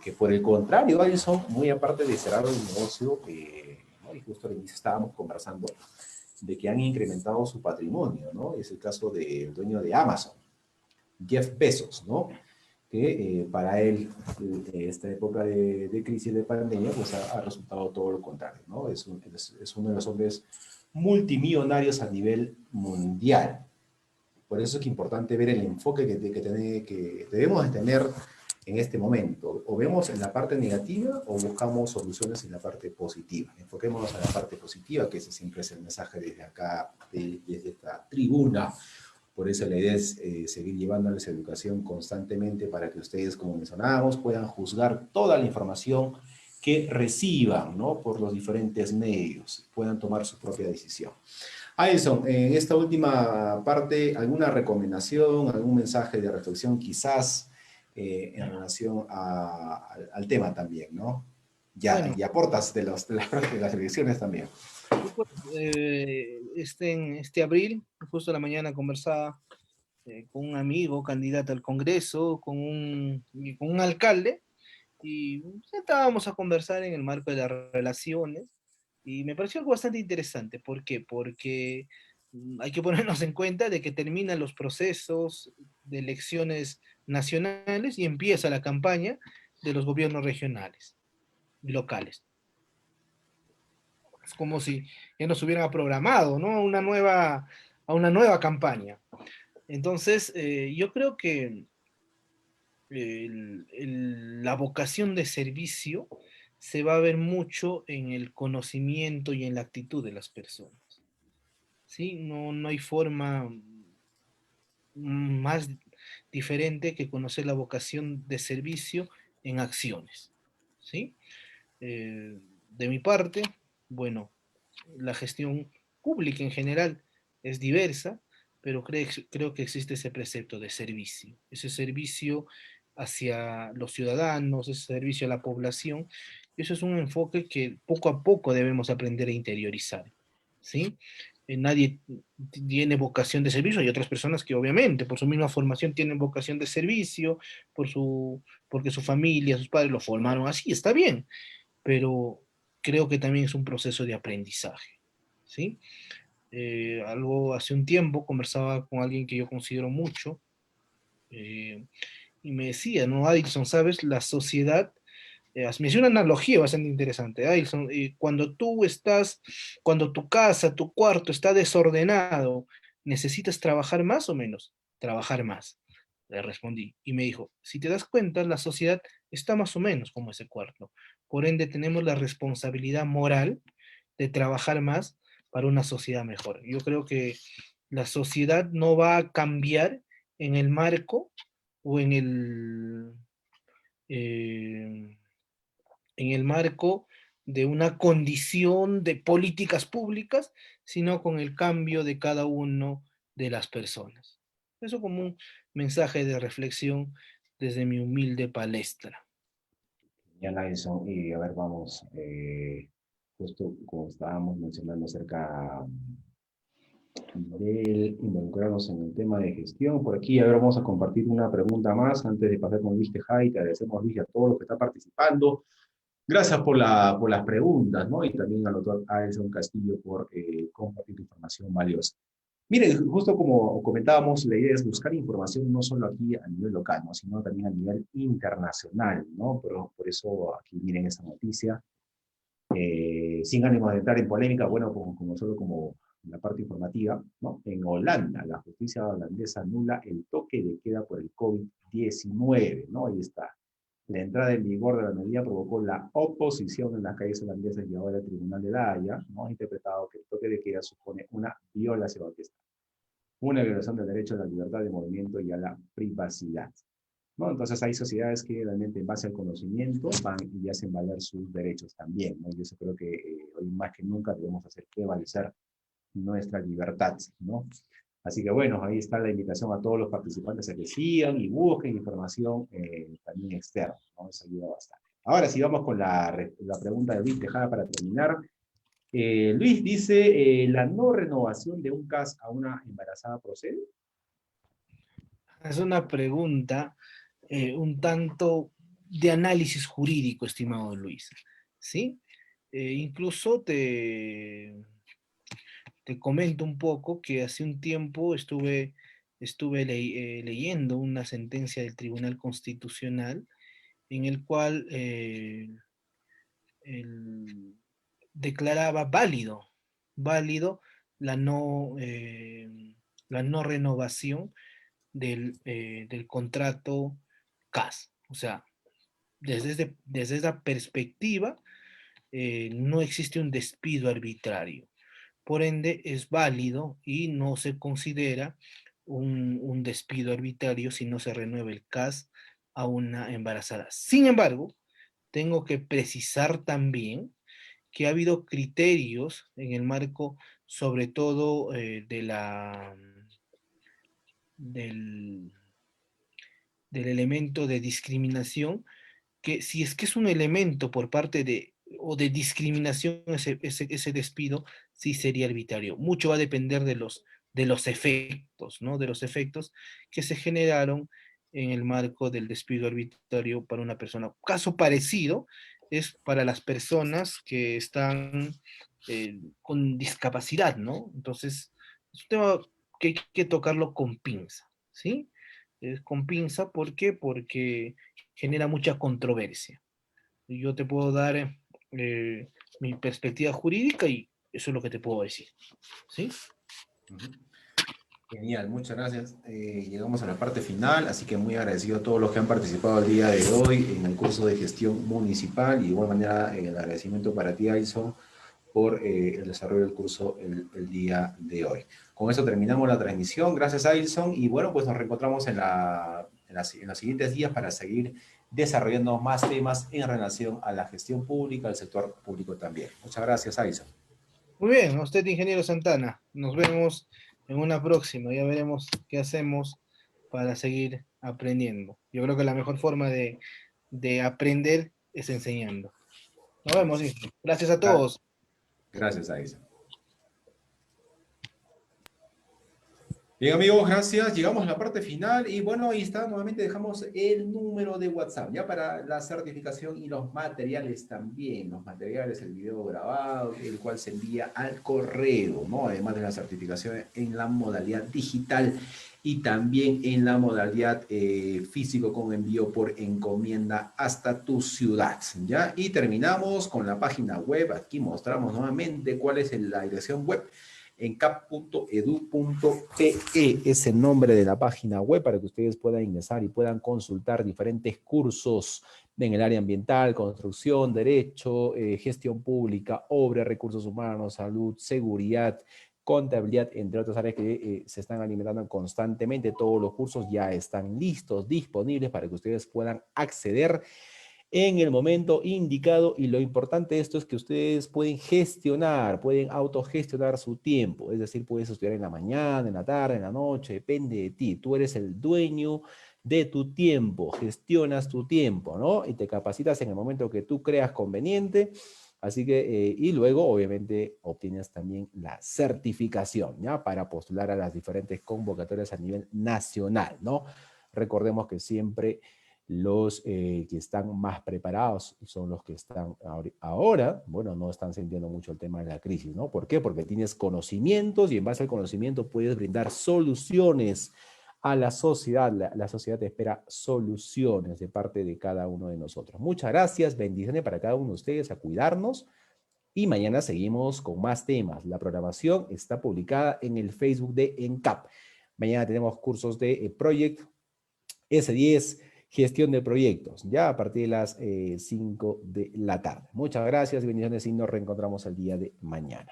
A: que por el contrario, son muy aparte de cerrar el negocio, ¿no? Y justo al inicio estábamos conversando de que han incrementado su patrimonio, ¿no? Es el caso del dueño de Amazon, Jeff Bezos, ¿no? Que para él esta época de crisis de pandemia pues ha resultado todo lo contrario, ¿no? Es uno de los hombres multimillonarios a nivel mundial. Por eso es que importante ver el enfoque que debemos de tener en este momento. O vemos en la parte negativa o buscamos soluciones en la parte positiva. Enfoquémonos en la parte positiva, que ese siempre es el mensaje desde acá, desde esta tribuna. Por eso la idea es seguir llevándoles educación constantemente para que ustedes, como mencionábamos, puedan juzgar toda la información que reciban, ¿no? Por los diferentes medios, puedan tomar su propia decisión. Alison, en esta última parte, ¿alguna recomendación, algún mensaje de reflexión quizás en relación al tema también, ¿no? Ya,
B: Bueno,
A: y aportas de las elecciones también.
B: en este abril, justo a la mañana conversaba con un amigo, candidato al Congreso, con un alcalde, y sentábamos a conversar en el marco de las relaciones, y me pareció algo bastante interesante. ¿Por qué? Porque hay que ponernos en cuenta de que terminan los procesos de elecciones nacionales y empieza la campaña de los gobiernos regionales y locales. Es como si ya nos hubieran programado, ¿no? A una nueva campaña. Entonces, yo creo que la vocación de servicio se va a ver mucho en el conocimiento y en la actitud de las personas, ¿sí? No hay forma más diferente que conocer la vocación de servicio en acciones, ¿sí? De mi parte, bueno, la gestión pública en general es diversa, pero creo que existe ese precepto de servicio, ese servicio hacia los ciudadanos, ese servicio a la población, Eso es un enfoque que poco a poco debemos aprender a interiorizar, ¿sí? Nadie tiene vocación de servicio, hay otras personas que obviamente por su misma formación tienen vocación de servicio, porque su familia, sus padres lo formaron así, está bien, pero creo que también es un proceso de aprendizaje, ¿sí? Algo hace un tiempo conversaba con alguien que yo considero mucho, eh, y me decía, ¿no, Addison? ¿Sabes? La sociedad, me hizo una analogía bastante interesante, Addison, cuando tu casa, tu cuarto está desordenado, ¿necesitas trabajar más o menos? Trabajar más, le respondí. Y me dijo, si te das cuenta, la sociedad está más o menos como ese cuarto. Por ende, tenemos la responsabilidad moral de trabajar más para una sociedad mejor. Yo creo que la sociedad no va a cambiar en el marco o eh, en el marco de una condición de políticas públicas, sino con el cambio de cada uno de las personas. Eso como un mensaje de reflexión desde mi humilde palestra.
A: Ya, Nelson, y a ver, vamos, justo como estábamos mencionando acerca de involucrarnos en el tema de gestión, por aquí, a ver, vamos a compartir una pregunta más antes de pasar con Luis Tejada y te agradecemos, Luis, a todos los que están participando. Gracias por las preguntas, ¿no? Y también al doctor Adelson Castillo por compartir información valiosa. Miren, justo como comentábamos, la idea es buscar información no solo aquí a nivel local, ¿no? Sino también a nivel internacional, ¿no? Pero por eso aquí miren esta noticia. Sin ánimo de entrar en polémica, bueno, solo como la parte informativa, ¿no? En Holanda, la justicia holandesa anula el toque de queda por el COVID-19, ¿no? Ahí está. La entrada en vigor de la medida provocó la oposición en las calles holandesas y ahora el Tribunal de La Haya, ¿no? Ha interpretado que el toque de queda supone una violación, una violación del derecho a la libertad de movimiento y a la privacidad, ¿no? Entonces hay sociedades que realmente en base al conocimiento van y hacen valer sus derechos también, ¿no? Y eso creo que hoy más que nunca debemos hacer prevalecer nuestra libertad, ¿no? Así que bueno, ahí está la invitación a todos los participantes a que sigan y busquen información también externa, ¿no? Eso ayuda bastante. Ahora sí, vamos con la pregunta de Luis Tejada para terminar. Luis dice, ¿la no renovación de un CAS a una embarazada procede?
B: Es una pregunta un tanto de análisis jurídico, estimado Luis, ¿sí? Incluso te comento un poco que hace un tiempo leyendo una sentencia del Tribunal Constitucional en el cual el- declaraba válido la no, la no renovación del contrato CAS. O sea, desde esa perspectiva, no existe un despido arbitrario. Por ende, es válido y no se considera un despido arbitrario si no se renueva el CAS a una embarazada. Sin embargo, tengo que precisar también que ha habido criterios en el marco, sobre todo del, del elemento de discriminación, que si es que es un elemento por parte o de discriminación ese despido, sí sería arbitrario. Mucho va a depender de los efectos, ¿no? De los efectos que se generaron en el marco del despido arbitrario para una persona. Caso parecido es para las personas que están con discapacidad, ¿no? Entonces, es un tema que hay que tocarlo con pinza, ¿sí? Con pinza, ¿por qué? Porque genera mucha controversia. Yo te puedo dar mi perspectiva jurídica y eso es lo que te puedo decir. ¿Sí?
A: Genial, muchas gracias. Llegamos a la parte final, así que muy agradecido a todos los que han participado el día de hoy en el curso de gestión municipal y de igual manera el agradecimiento para ti, Alison, por el desarrollo del curso el día de hoy. Con eso terminamos la transmisión. Gracias, Alison, y bueno, pues nos reencontramos en los siguientes días para seguir desarrollando más temas en relación a la gestión pública, al sector público también. Muchas gracias, Alison.
B: Muy bien, a usted, ingeniero Santana. Nos vemos en una próxima. Ya veremos qué hacemos para seguir aprendiendo. Yo creo que la mejor forma de aprender es enseñando. Nos vemos, sí. Gracias a
A: Gra-
B: todos.
A: Gracias, Aisa. Bien, amigos, gracias. Llegamos a la parte final y bueno, ahí está, nuevamente dejamos el número de WhatsApp, ya para la certificación y los materiales también. Los materiales, el video grabado, el cual se envía al correo, ¿no? Además de la certificación en la modalidad digital y también en la modalidad físico con envío por encomienda hasta tu ciudad, ¿ya? Y terminamos con la página web. Aquí mostramos nuevamente cuál es la dirección web encap.edu.pe es el nombre de la página web para que ustedes puedan ingresar y puedan consultar diferentes cursos en el área ambiental, construcción, derecho, gestión pública, obra, recursos humanos, salud, seguridad, contabilidad, entre otras áreas que se están alimentando constantemente. Todos los cursos ya están listos, disponibles para que ustedes puedan acceder en el momento indicado, y lo importante de esto es que ustedes pueden gestionar, pueden autogestionar su tiempo, es decir, puedes estudiar en la mañana, en la tarde, en la noche, depende de ti, tú eres el dueño de tu tiempo, gestionas tu tiempo, ¿no? Y te capacitas en el momento que tú creas conveniente, así que, y luego obviamente obtienes también la certificación, ¿ya? Para postular a las diferentes convocatorias a nivel nacional, ¿no? Recordemos que siempre los que están más preparados son los que están ahora, bueno, no están sintiendo mucho el tema de la crisis, ¿no? ¿Por qué? Porque tienes conocimientos y en base al conocimiento puedes brindar soluciones a la sociedad. La sociedad te espera soluciones de parte de cada uno de nosotros. Muchas gracias, bendiciones para cada uno de ustedes, a cuidarnos y mañana seguimos con más temas. La programación está publicada en el Facebook de ENCAP. Mañana tenemos cursos de Project S10, gestión de proyectos, ya a partir de las 5 de la tarde. Muchas gracias y bendiciones y nos reencontramos el día de mañana.